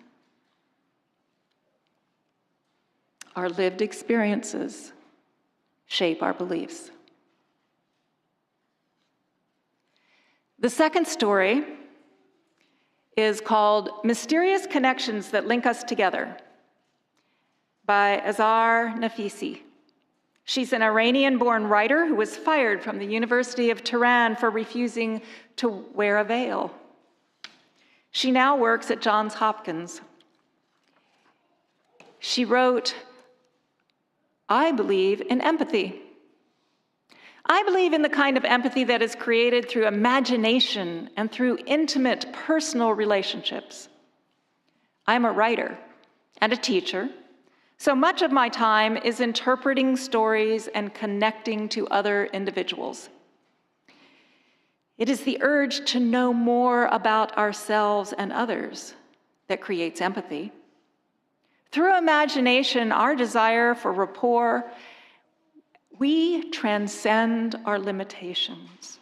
Our lived experiences shape our beliefs. The second story is called Mysterious Connections That Link Us Together by Azar Nafisi. She's an Iranian-born writer who was fired from the University of Tehran for refusing to wear a veil. She now works at Johns Hopkins. She wrote, I believe in empathy. I believe in the kind of empathy that is created through imagination and through intimate personal relationships. I'm a writer and a teacher, so much of my time is interpreting stories and connecting to other individuals. It is the urge to know more about ourselves and others that creates empathy. Through imagination, our desire for rapport, we transcend our limitations,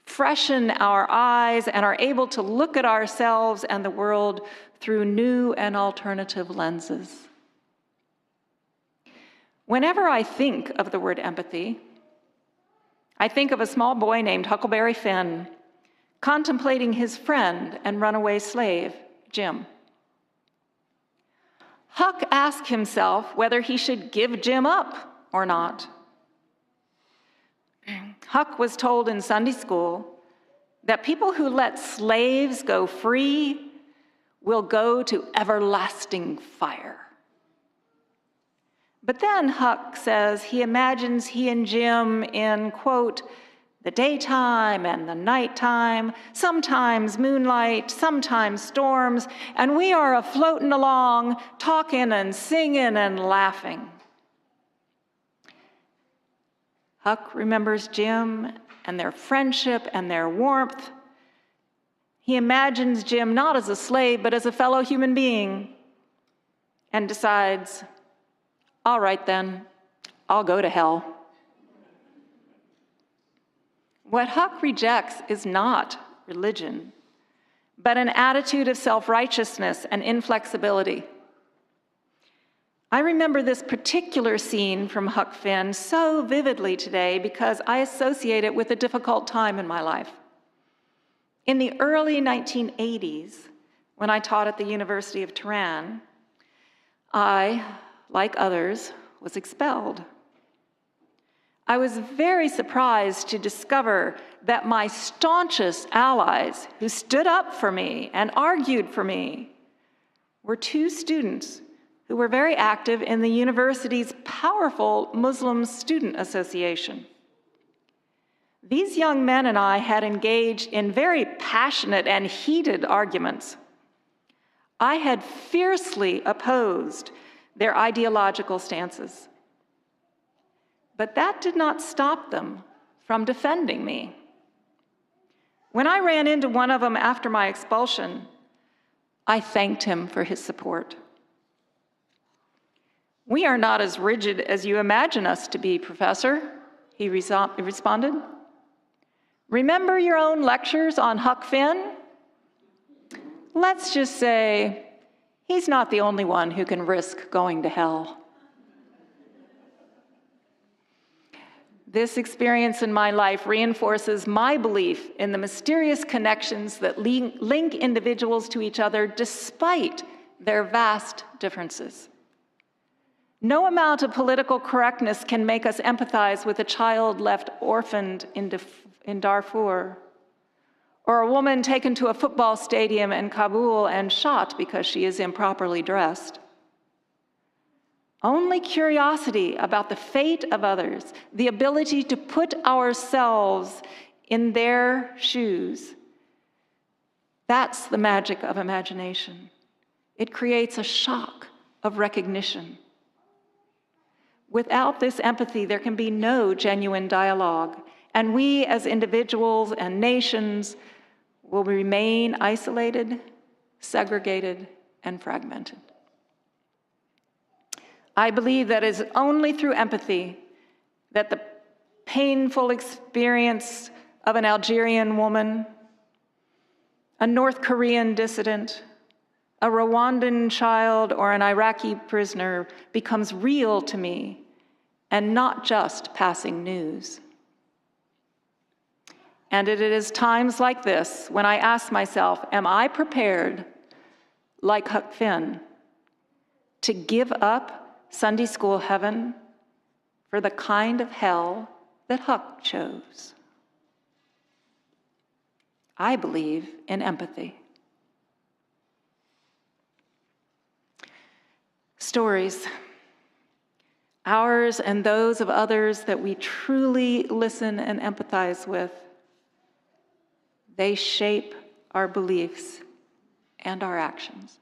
freshen our eyes, and are able to look at ourselves and the world through new and alternative lenses. Whenever I think of the word empathy, I think of a small boy named Huckleberry Finn contemplating his friend and runaway slave, Jim. Huck asked himself whether he should give Jim up or not. Huck was told in Sunday school that people who let slaves go free will go to everlasting fire. But then Huck says he imagines he and Jim in, quote, the daytime and the nighttime, sometimes moonlight, sometimes storms, and we are a-floating along, talking and singing and laughing. Huck remembers Jim and their friendship and their warmth. He imagines Jim not as a slave, but as a fellow human being, and decides, all right then, I'll go to hell. What Huck rejects is not religion, but an attitude of self-righteousness and inflexibility. I remember this particular scene from Huck Finn so vividly today because I associate it with a difficult time in my life. In the early 1980s, when I taught at the University of Tehran, I, like others, was expelled. I was very surprised to discover that my staunchest allies who stood up for me and argued for me were two students who were very active in the university's powerful Muslim Student Association. These young men and I had engaged in very passionate and heated arguments. I had fiercely opposed their ideological stances. But that did not stop them from defending me. When I ran into one of them after my expulsion, I thanked him for his support. We are not as rigid as you imagine us to be, Professor, he responded. Remember your own lectures on Huck Finn? let's just say he's not the only one who can risk going to hell. This experience in my life reinforces my belief in the mysterious connections that link individuals to each other despite their vast differences. No amount of political correctness can make us empathize with a child left orphaned in Darfur, or a woman taken to a football stadium in Kabul and shot because she is improperly dressed. Only curiosity about the fate of others, the ability to put ourselves in their shoes, that's the magic of imagination. It creates a shock of recognition. Without this empathy, there can be no genuine dialogue, and we as individuals and nations will remain isolated, segregated, and fragmented. I believe that it is only through empathy that the painful experience of an Algerian woman, a North Korean dissident, a Rwandan child, or an Iraqi prisoner becomes real to me and not just passing news. And it is times like this when I ask myself, am I prepared, like Huck Finn, to give up Sunday school heaven for the kind of hell that Huck chose? I believe in empathy. Stories, ours and those of others that we truly listen and empathize with, they shape our beliefs and our actions.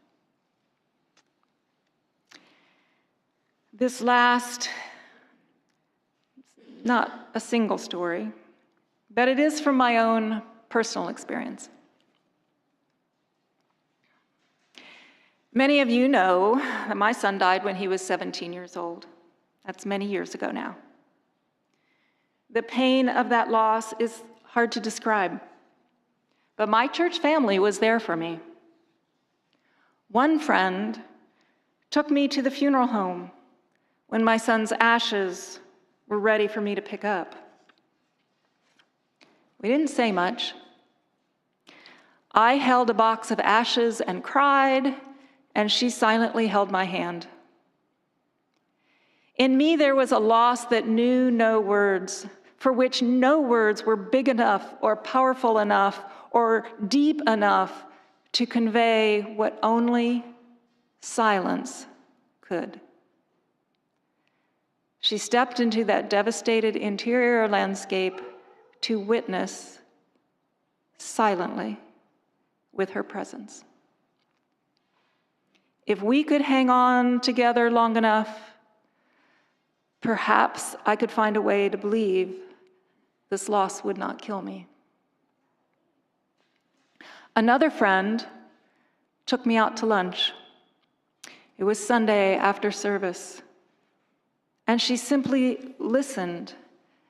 This last, not a single story, but it is from my own personal experience. Many of you know that my son died when he was 17 years old. That's many years ago now. The pain of that loss is hard to describe, but my church family was there for me. One friend took me to the funeral home when my son's ashes were ready for me to pick up. We didn't say much. I held a box of ashes and cried, and she silently held my hand. In me, there was a loss that knew no words, for which no words were big enough or powerful enough or deep enough to convey what only silence could. She stepped into that devastated interior landscape to witness silently with her presence. If we could hang on together long enough, perhaps I could find a way to believe this loss would not kill me. Another friend took me out to lunch. It was Sunday after service, and she simply listened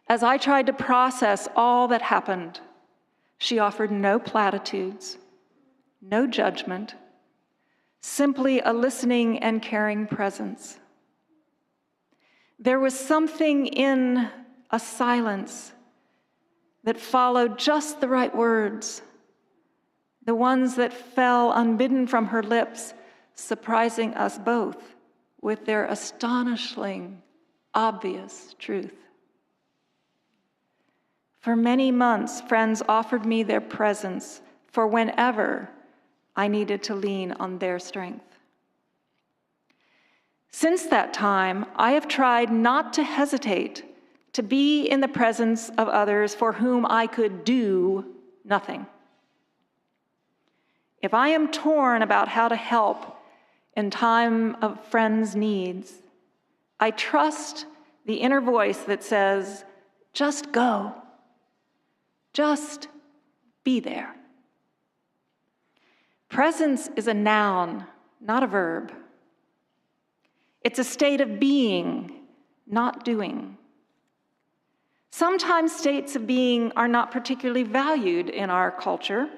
as I tried to process all that happened. She offered no platitudes, no judgment, simply a listening and caring presence. There was something in a silence that followed just the right words, the ones that fell unbidden from her lips, surprising us both with their astonishing, obvious truth. For many months, friends offered me their presence for whenever I needed to lean on their strength. Since that time, I have tried not to hesitate to be in the presence of others for whom I could do nothing. If I am torn about how to help in time of friends' needs, I trust the inner voice that says, just go. Just be there. Presence is a noun, not a verb. It's a state of being, not doing. Sometimes states of being are not particularly valued in our culture.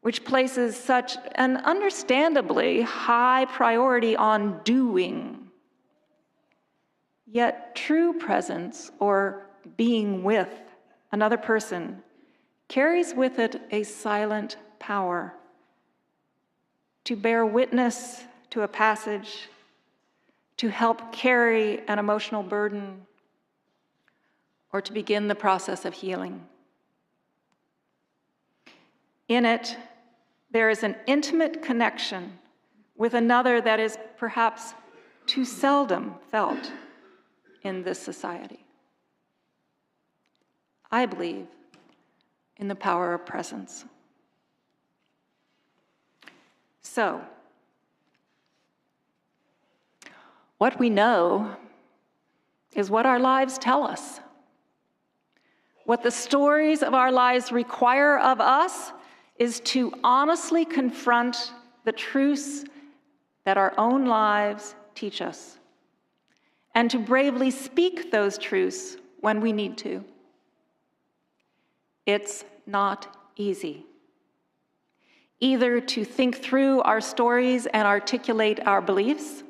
which places such an understandably high priority on doing. Yet true presence, or being with another person, carries with it a silent power to bear witness to a passage, to help carry an emotional burden, or to begin the process of healing. In it, there is an intimate connection with another that is perhaps too seldom felt in this society. I believe in the power of presence. So, what we know is what our lives tell us. What the stories of our lives require of us is to honestly confront the truths that our own lives teach us, and to bravely speak those truths when we need to. It's not easy. Either to think through our stories and articulate our beliefs,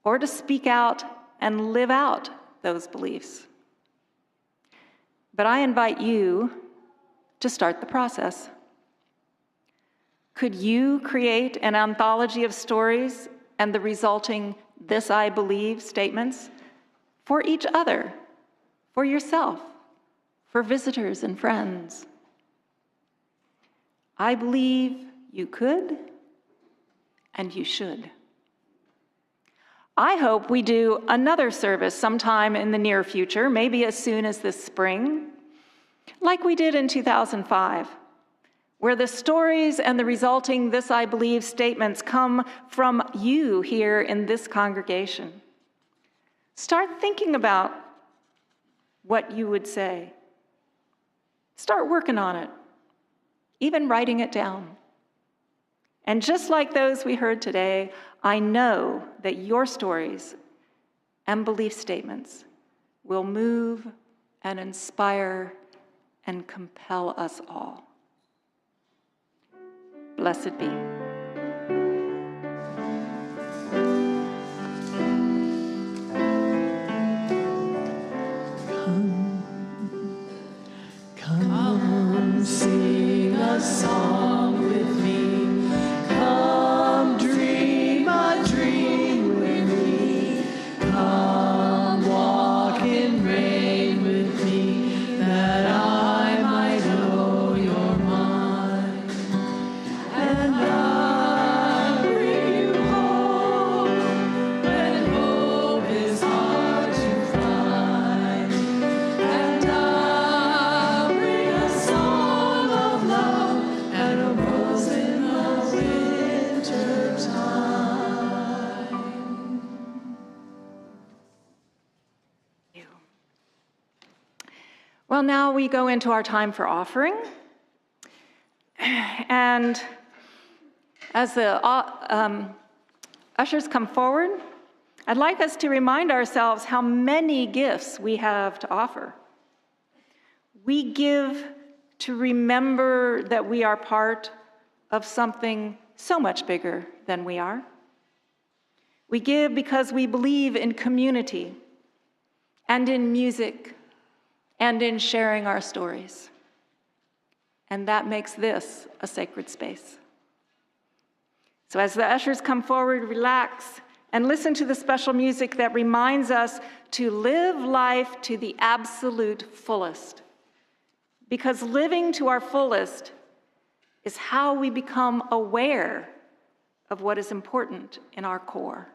or to speak out and live out those beliefs. But I invite you to start the process. Could you create an anthology of stories and the resulting "this I believe" statements for each other, for yourself, for visitors and friends? I believe you could and you should. I hope we do another service sometime in the near future, maybe as soon as this spring, like we did in 2005, where the stories and the resulting "this I believe" statements come from you here in this congregation. Start thinking about what you would say. Start working on it, even writing it down. And just like those we heard today, I know that your stories and belief statements will move and inspire and compel us all. Blessed be. Come sing a song with me. Come dream a dream with me. Come walk in rain with me, that I might know your mind. And I'll bring you home when hope is hard to find. And I'll bring a song of love and a rose in the winter time. Well, now we go into our time for offering. And as the ushers come forward, I'd like us to remind ourselves how many gifts we have to offer. We give to remember that we are part of something so much bigger than we are. We give because we believe in community and in music and in sharing our stories. And that makes this a sacred space. So as the ushers come forward, relax and listen to the special music that reminds us to live life to the absolute fullest. Because living to our fullest is how we become aware of what is important in our core.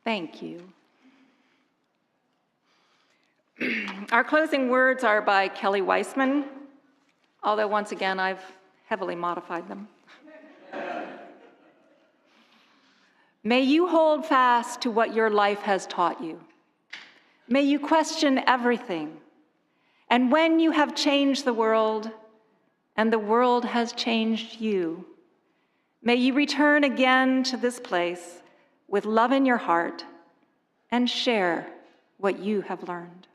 Thank you. Our closing words are by Kelly Weissman, although once again, I've heavily modified them. May you hold fast to what your life has taught you. May you question everything. And when you have changed the world, and the world has changed you, may you return again to this place with love in your heart and share what you have learned.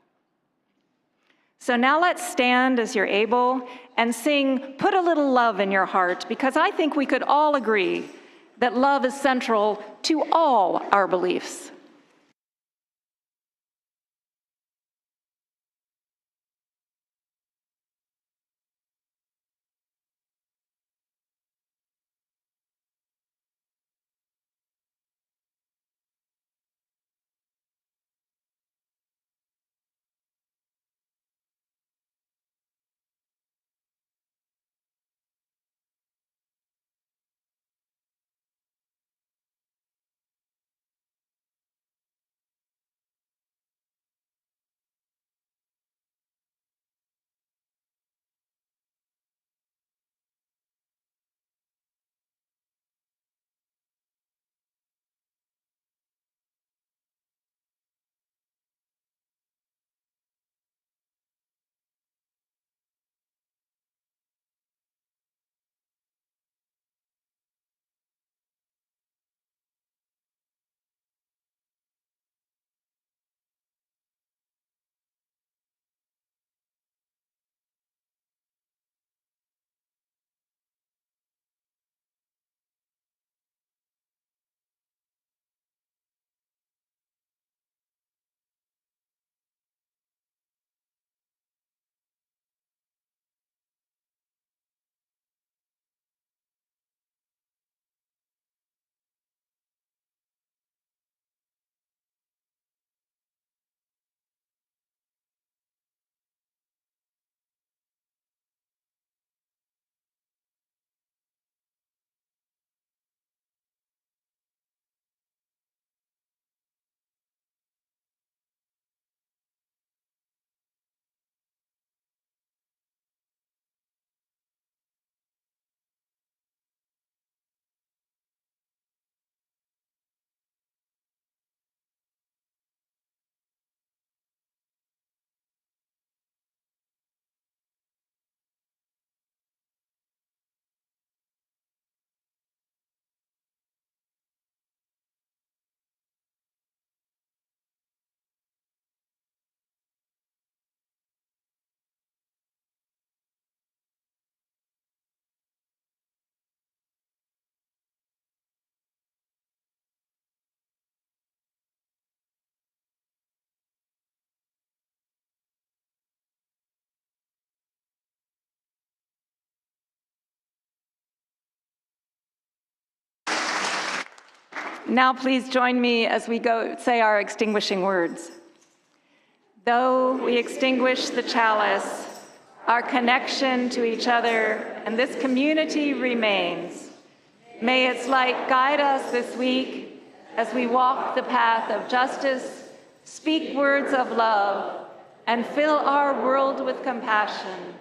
So now let's stand as you're able and sing "Put a Little Love in Your Heart," because I think we could all agree that love is central to all our beliefs. Now please join me as we go say our extinguishing words. Though we extinguish the chalice, our connection to each other and this community remains. May its light guide us this week as we walk the path of justice, speak words of love, and fill our world with compassion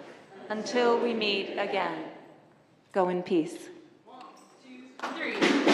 until we meet again. Go in peace. 1, 2, 3.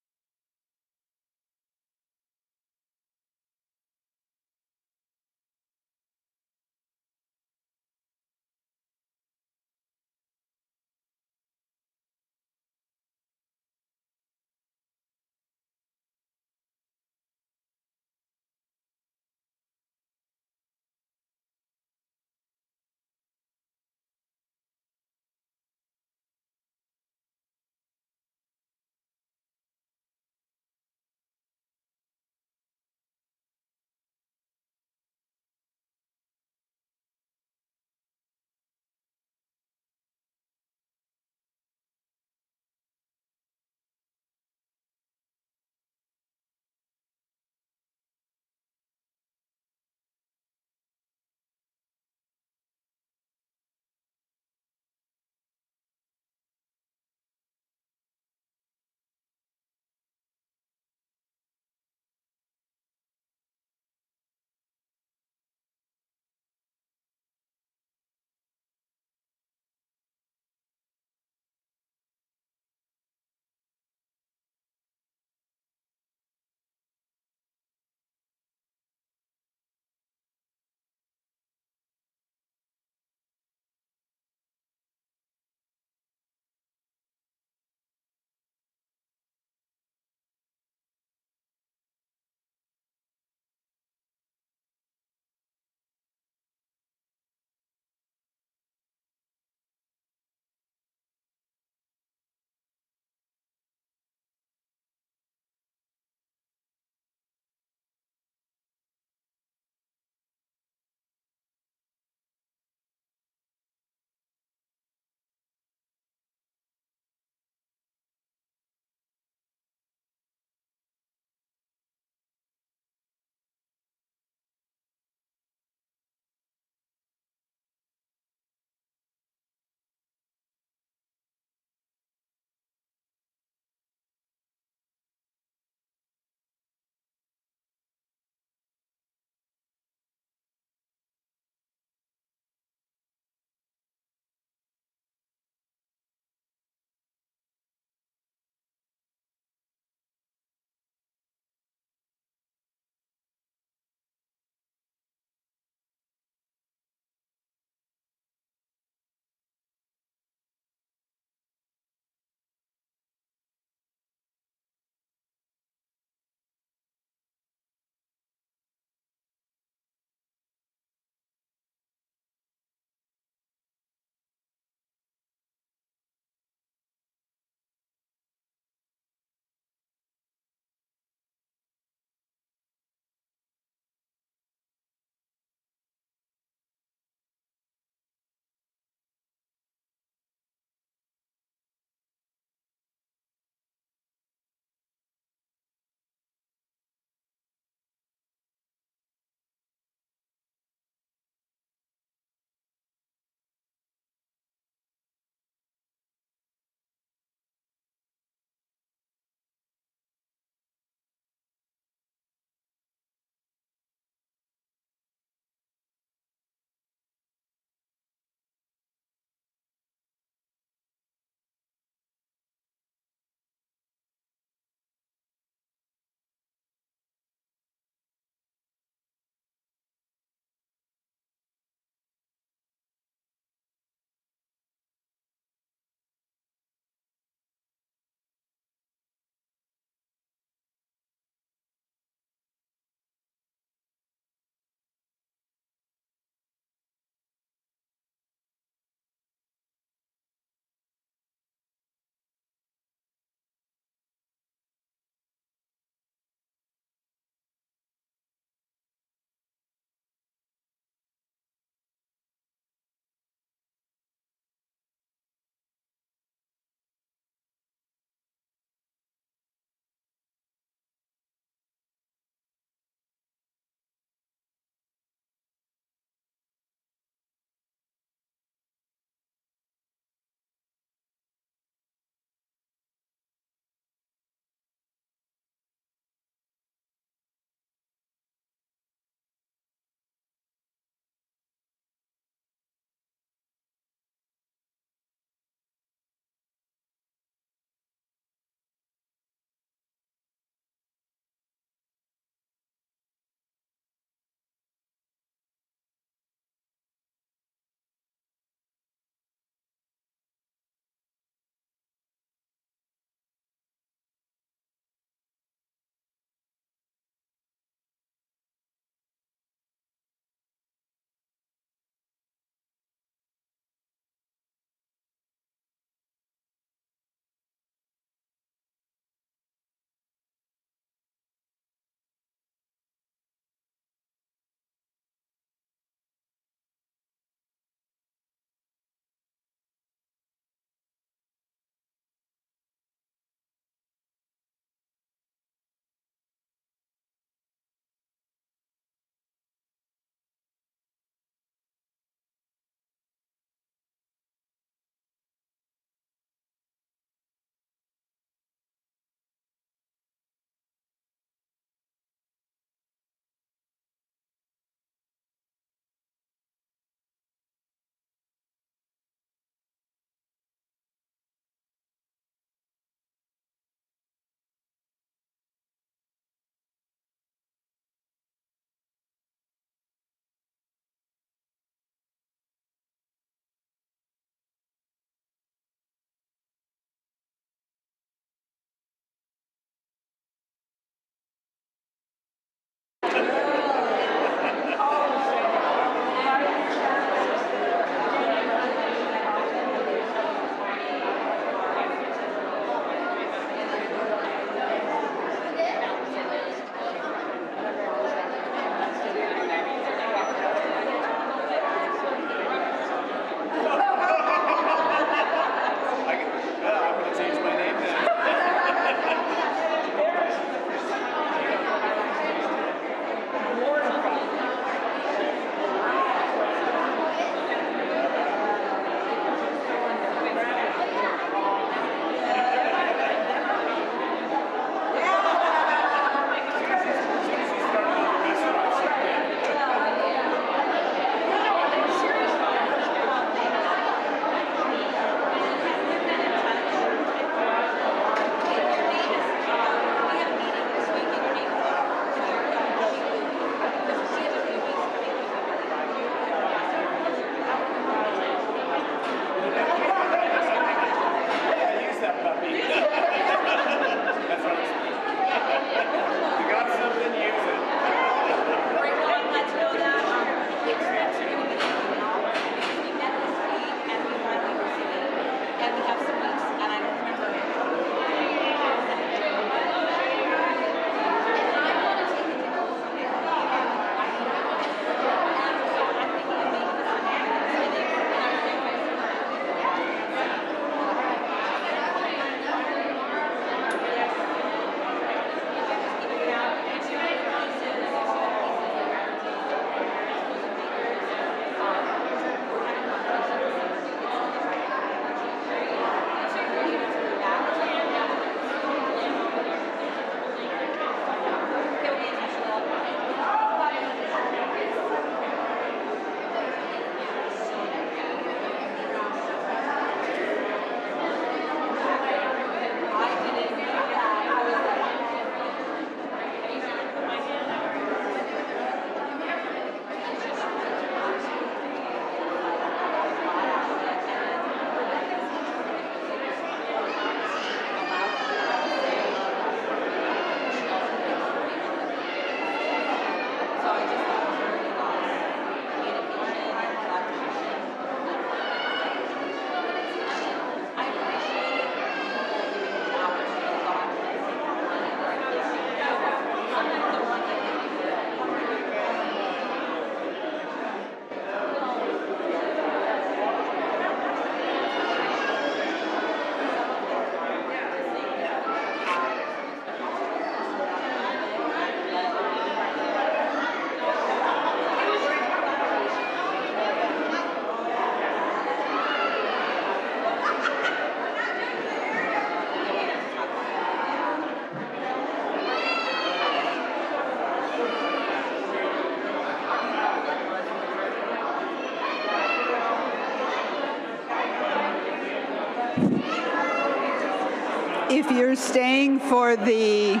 If you're staying for the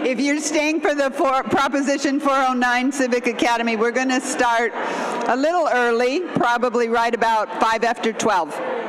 if you're staying for the Proposition 409 Civic Academy, we're going to start a little early, probably right about 5 after 12.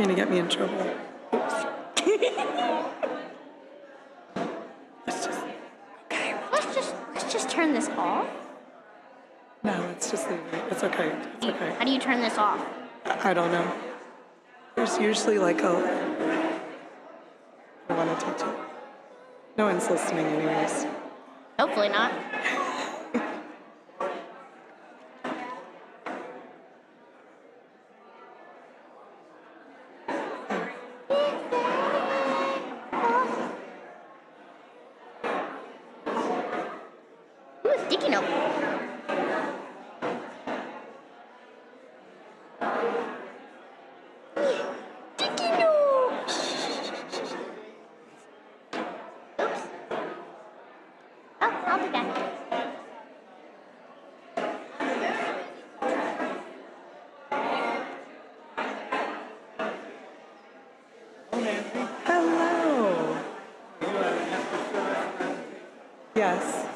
trying to get me in trouble. Oops. Okay. Let's just turn this off. No, let's just leave it. It's okay. It's okay. How do you turn this off? I don't know. There's usually like a... I want to touch it. No one's listening anyways. Hopefully not. Ooh, sticky note. Sticky note. Oops. Oh, I'll do that. Hello. Yes.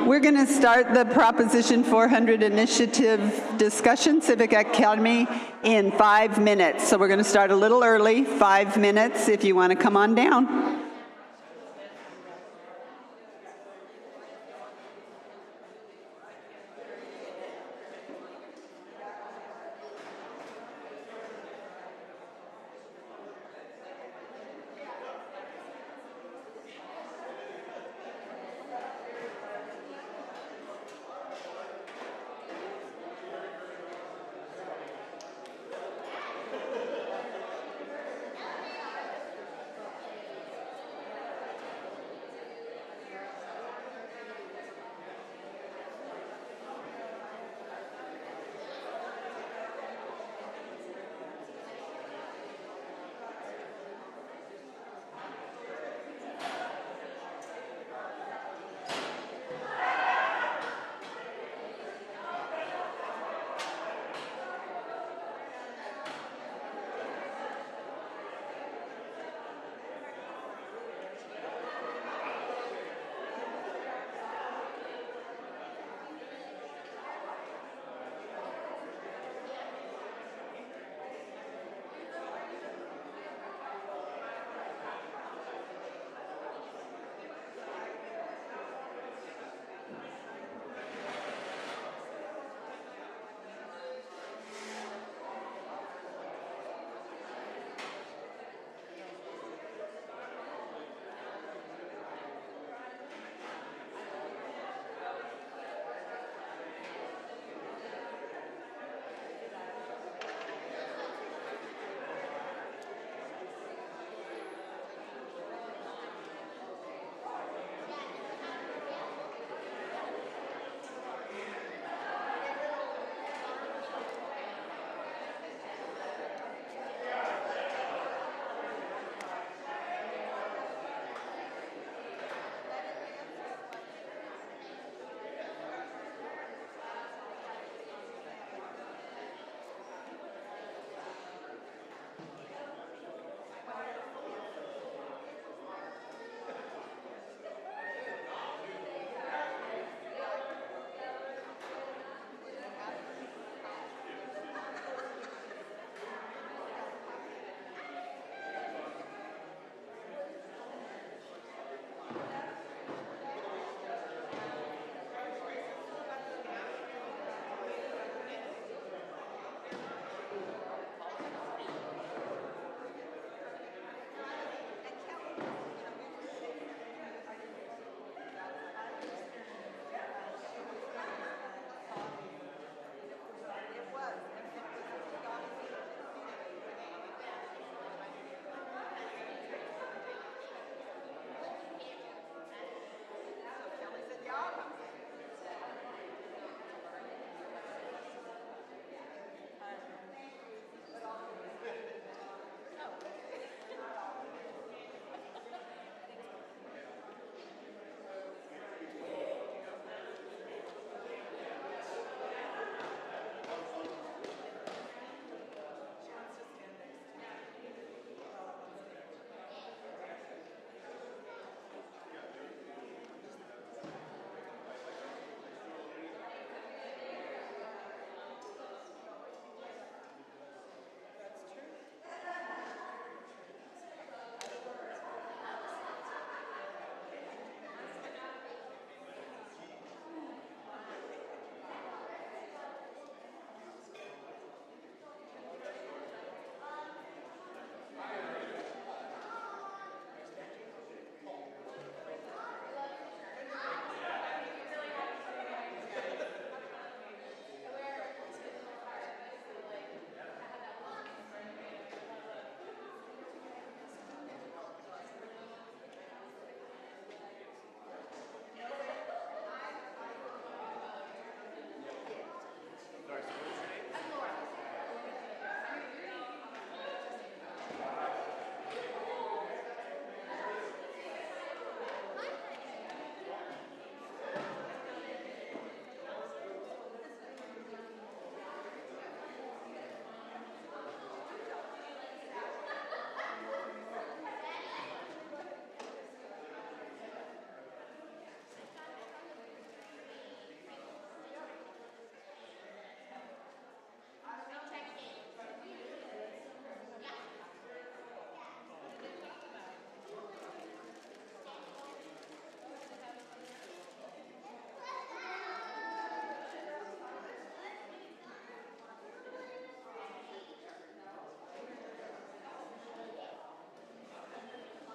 We're going to start the Proposition 400 initiative discussion, Civic Academy, in 5 minutes. So we're going to start a little early, 5 minutes, if you want to come on down.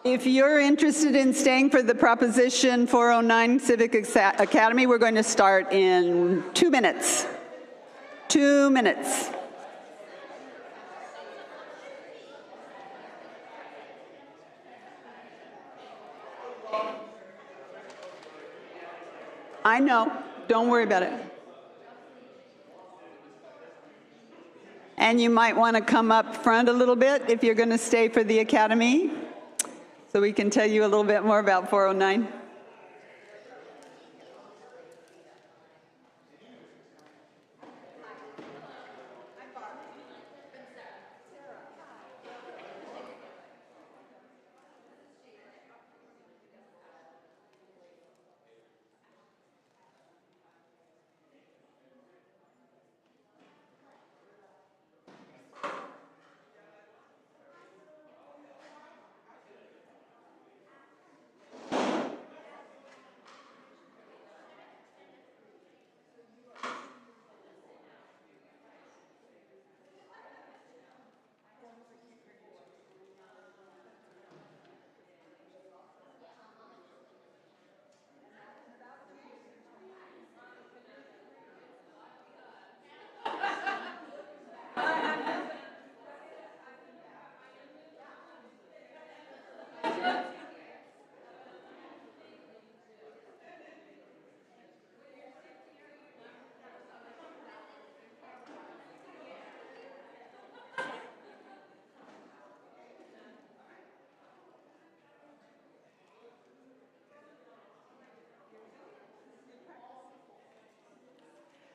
If you're interested in staying for the Proposition 409 Civic Academy, we're going to start in 2 minutes. 2 minutes. I know. Don't worry about it. And you might want to come up front a little bit if you're going to stay for the academy, so we can tell you a little bit more about 409.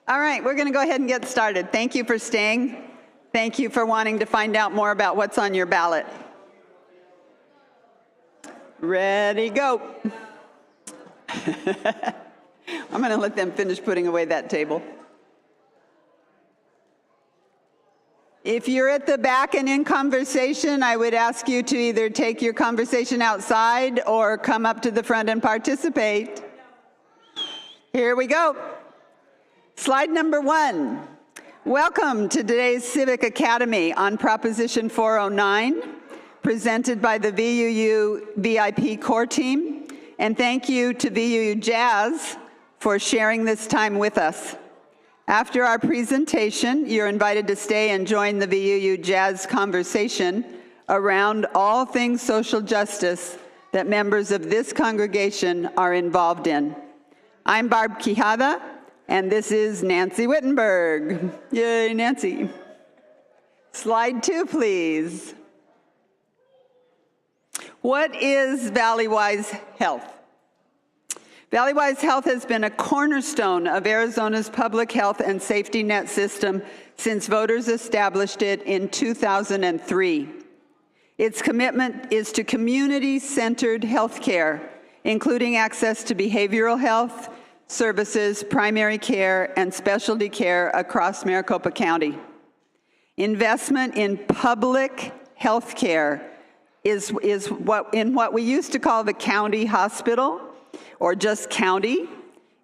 All right, we're going to go ahead and get started. Thank you for staying. Thank you for wanting to find out more about what's on your ballot. Ready, go. I'm going to let them finish putting away that table. If you're at the back and in conversation, I would ask you to either take your conversation outside or come up to the front and participate. Here we go. Slide number 1. Welcome to today's Civic Academy on Proposition 409, presented by the VUU VIP core team. And thank you to VUU Jazz for sharing this time with us. After our presentation, you're invited to stay and join the VUU Jazz conversation around all things social justice that members of this congregation are involved in. I'm Barb Quijada, and this is Nancy Wittenberg. Yay, Nancy. Slide 2, please. What is Valleywise Health? Valleywise Health has been a cornerstone of Arizona's public health and safety net system since voters established it in 2003. Its commitment is to community-centered health care, including access to behavioral health services, primary care, and specialty care across Maricopa County. Investment in public health care is what we used to call the county hospital, or just county,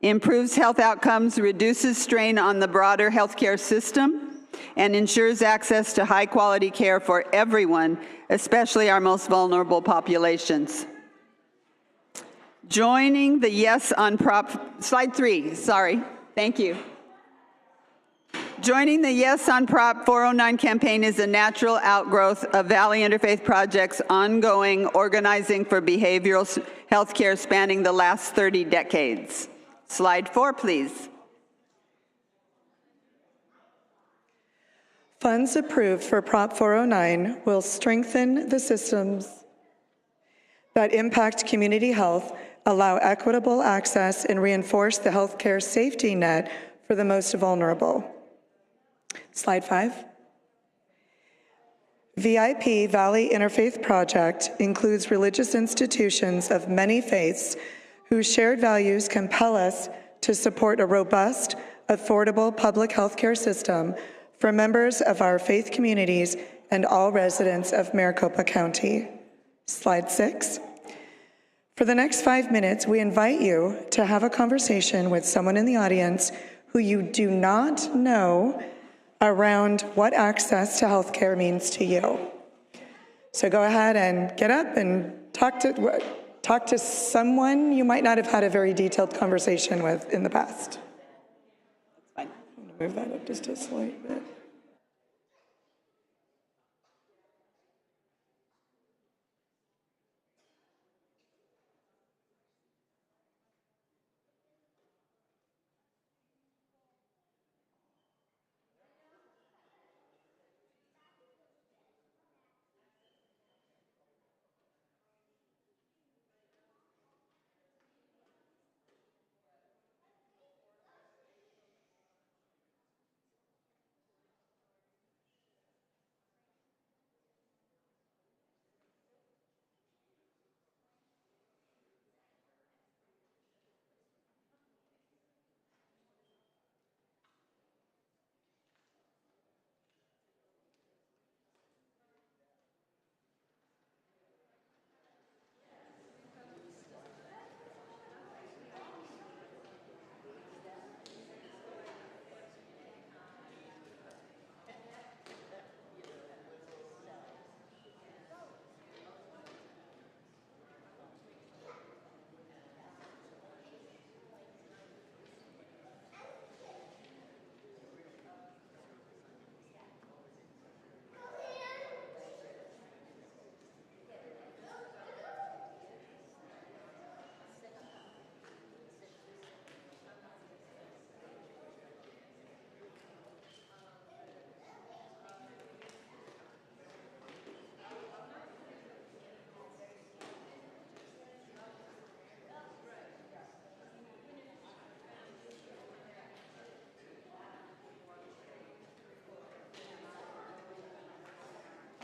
improves health outcomes, reduces strain on the broader healthcare system, and ensures access to high-quality care for everyone, especially our most vulnerable populations. Joining the Yes on Prop, slide 3, sorry, thank you. Joining the Yes on Prop 409 campaign is a natural outgrowth of Valley Interfaith Project's ongoing organizing for behavioral health care spanning the last 30 decades. Slide 4, please. Funds approved for Prop 409 will strengthen the systems that impact community health, allow equitable access, and reinforce the healthcare safety net for the most vulnerable. Slide 5. VIP Valley Interfaith Project includes religious institutions of many faiths whose shared values compel us to support a robust, affordable public healthcare system for members of our faith communities and all residents of Maricopa County. Slide 6. For the next 5 minutes, we invite you to have a conversation with someone in the audience who you do not know around what access to healthcare means to you. So go ahead and get up and talk to someone you might not have had a very detailed conversation with in the past. Fine. I'm gonna move that up just a slight bit.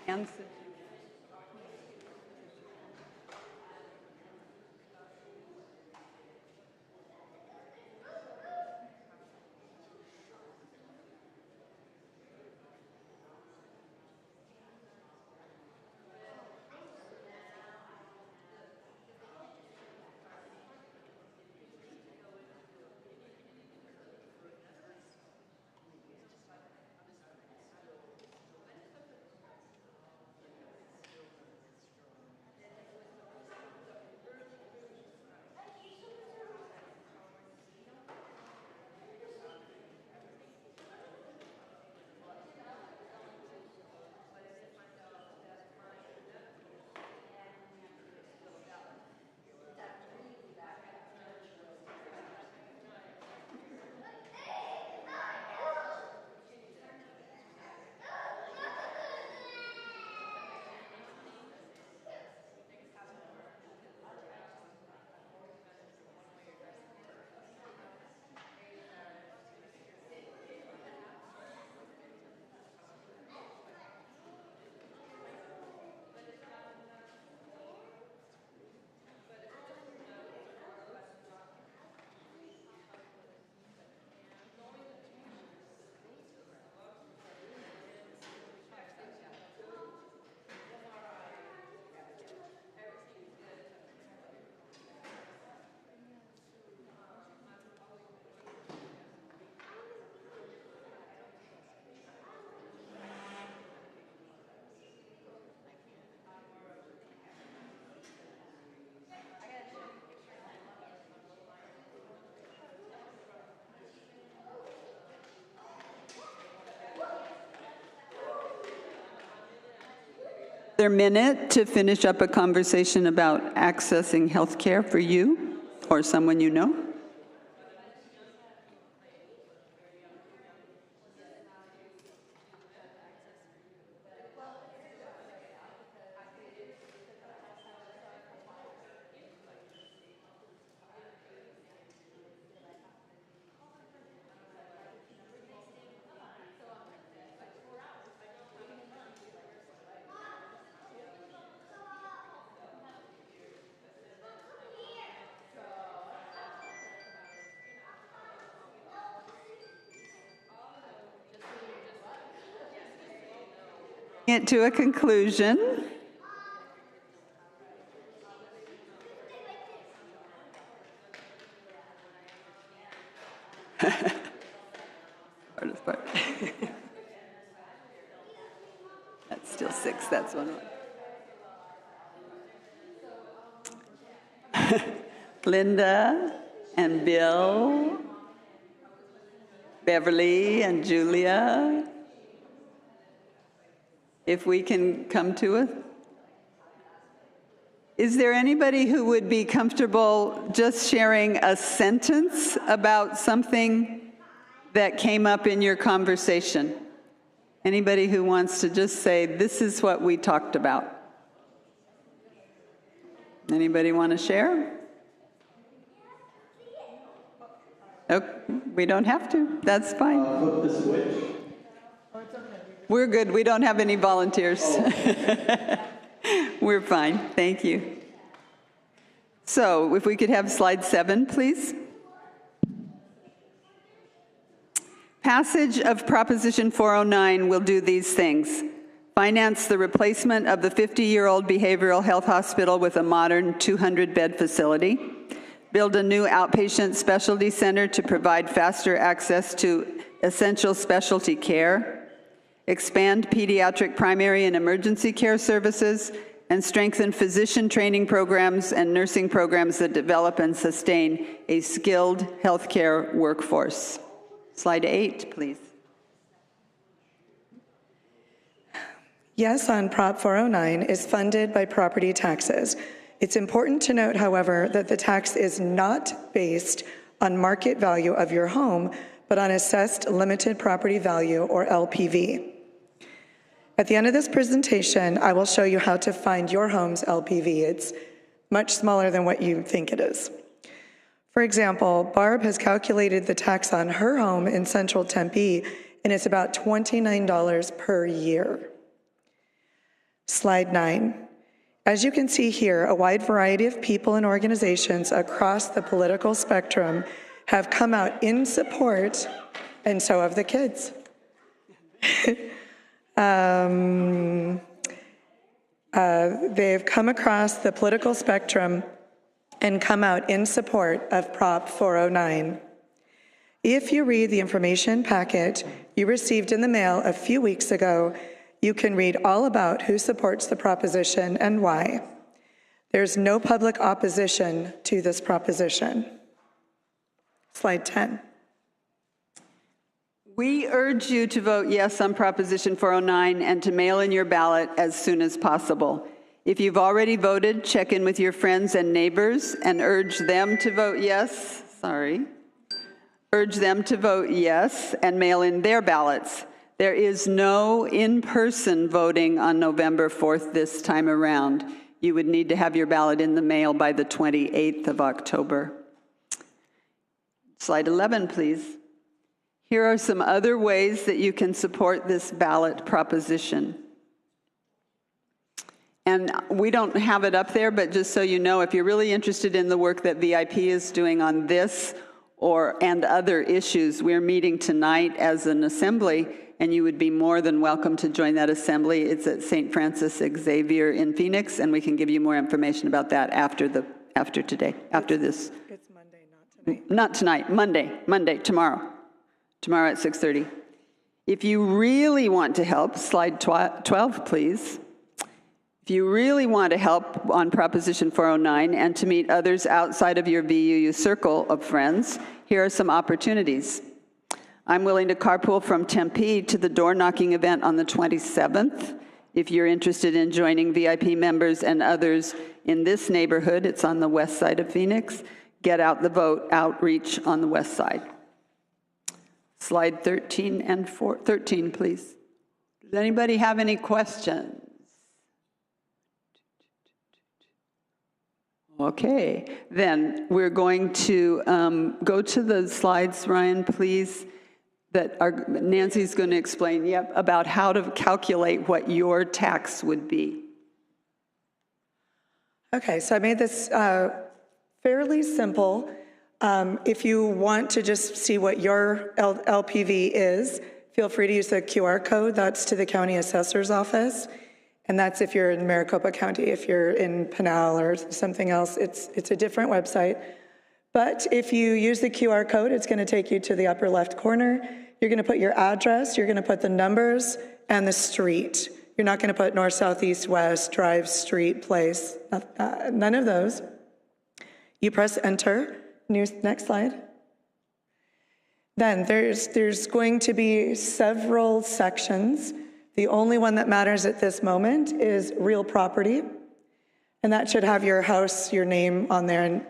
Hands. Their minute to finish up a conversation about accessing health care for you or someone you know. It to a conclusion. Hardest part. That's still 6, that's one. Linda and Bill, Beverly and Julia. If we can come to it. Is there anybody who would be comfortable just sharing a sentence about something that came up in your conversation? Anybody who wants to just say, this is what we talked about? Anybody want to share? Oh, we don't have to. That's fine. Flip the switch. We're good. We don't have any volunteers. We're fine. Thank you. So if we could have slide 7, please. Passage of Proposition 409 will do these things. Finance the replacement of the 50-year-old behavioral health hospital with a modern 200-bed facility. Build a new outpatient specialty center to provide faster access to essential specialty care. Expand pediatric primary and emergency care services, and strengthen physician training programs and nursing programs that develop and sustain a skilled healthcare workforce. Slide 8, please. Yes on Prop 409 is funded by property taxes. It's important to note, however, that the tax is not based on market value of your home, but on assessed limited property value, or LPV. At the end of this presentation, I will show you how to find your home's LPV. It's much smaller than what you think it is. For example, Barb has calculated the tax on her home in central Tempe, and it's about $29 per year. Slide 9. As you can see here, a wide variety of people and organizations across the political spectrum have come out in support, and so have the kids. They've come across the political spectrum and come out in support of Prop 409. If you read the information packet you received in the mail a few weeks ago, you can read all about who supports the proposition and why. There's no public opposition to this proposition. Slide 10. We urge you to vote yes on Proposition 409 and to mail in your ballot as soon as possible. If you've already voted, check in with your friends and neighbors and urge them to vote yes. Urge them to vote yes and mail in their ballots. There is no in-person voting on November 4th this time around. You would need to have your ballot in the mail by the 28th of October. Slide 11, please. Here are some other ways that you can support this ballot proposition. And we don't have it up there, but just so you know, if you're really interested in the work that VIP is doing on this and other issues, we're meeting tonight as an assembly, and you would be more than welcome to join that assembly. It's at St. Francis Xavier in Phoenix, and we can give you more information about that after this. It's Monday, not tonight. Not tonight, Monday, tomorrow. Tomorrow at 6:30. If you really want to help, slide 12, please. If you really want to help on Proposition 409 and to meet others outside of your VUU circle of friends, here are some opportunities. I'm willing to carpool from Tempe to the door-knocking event on the 27th. If you're interested in joining VIP members and others in this neighborhood, it's on the west side of Phoenix, get out the vote outreach on the west side. Slide 13 and 13, please. Does anybody have any questions? Okay, then we're going to go to the slides, Ryan, please, that Nancy's going to explain, about how to calculate what your tax would be. Okay, so I made this fairly simple. If you want to just see what your LPV is, feel free to use the QR code. That's to the county assessor's office. And that's if you're in Maricopa County. If you're in Pinal or something else, it's a different website. But if you use the QR code, it's going to take you to the upper left corner. You're going to put your address, you're going to put the numbers, and the street. You're not going to put north, south, east, west, drive, street, place, none of those. You press enter. Next slide. Then there's going to be several sections. The only one that matters at this moment is real property. And that should have your house, your name on there. And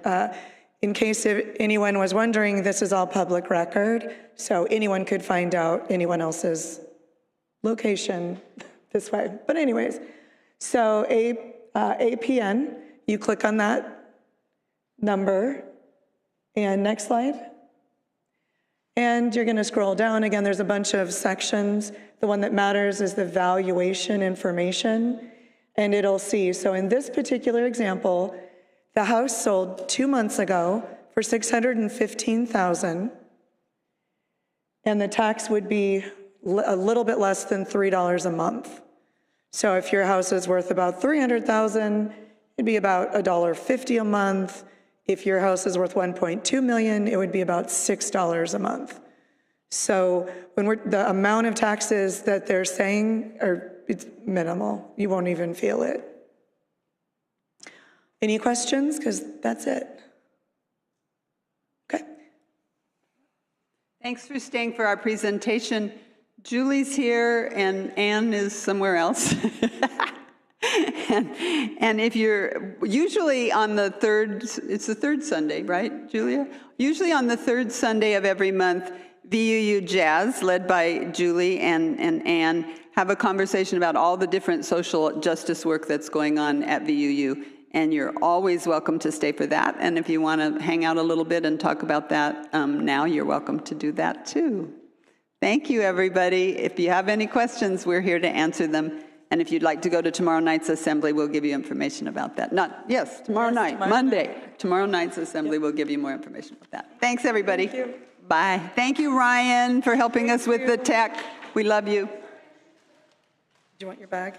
in case if anyone was wondering, this is all public record. So anyone could find out anyone else's location this way. But anyways, so APN, you click on that number. And next slide. And you're going to scroll down. Again, there's a bunch of sections. The one that matters is the valuation information. And it'll see. So in this particular example, the house sold 2 months ago for $615,000. And the tax would be a little bit less than $3 a month. So if your house is worth about $300,000, it'd be about $1.50 a month. If your house is worth $1.2 million, it would be about $6 a month. So when the amount of taxes that they're saying it's minimal. You won't even feel it. Any questions? Because that's it. Okay. Thanks for staying for our presentation. Julie's here and Anne is somewhere else. And if you're usually on the it's the third Sunday, right, Julia? Usually on the third Sunday of every month, VUU Jazz, led by Julie and Anne, have a conversation about all the different social justice work that's going on at VUU. And you're always welcome to stay for that. And if you want to hang out a little bit and talk about that now, you're welcome to do that too. Thank you, everybody. If you have any questions, we're here to answer them. And if you'd like to go to tomorrow night's assembly, we'll give you information about that. Tomorrow night, Monday. Tomorrow night's assembly, we'll give you more information about that. Thanks, everybody. Thank you. Bye. Thank you, Ryan, for helping us with the tech. We love you. Do you want your bag?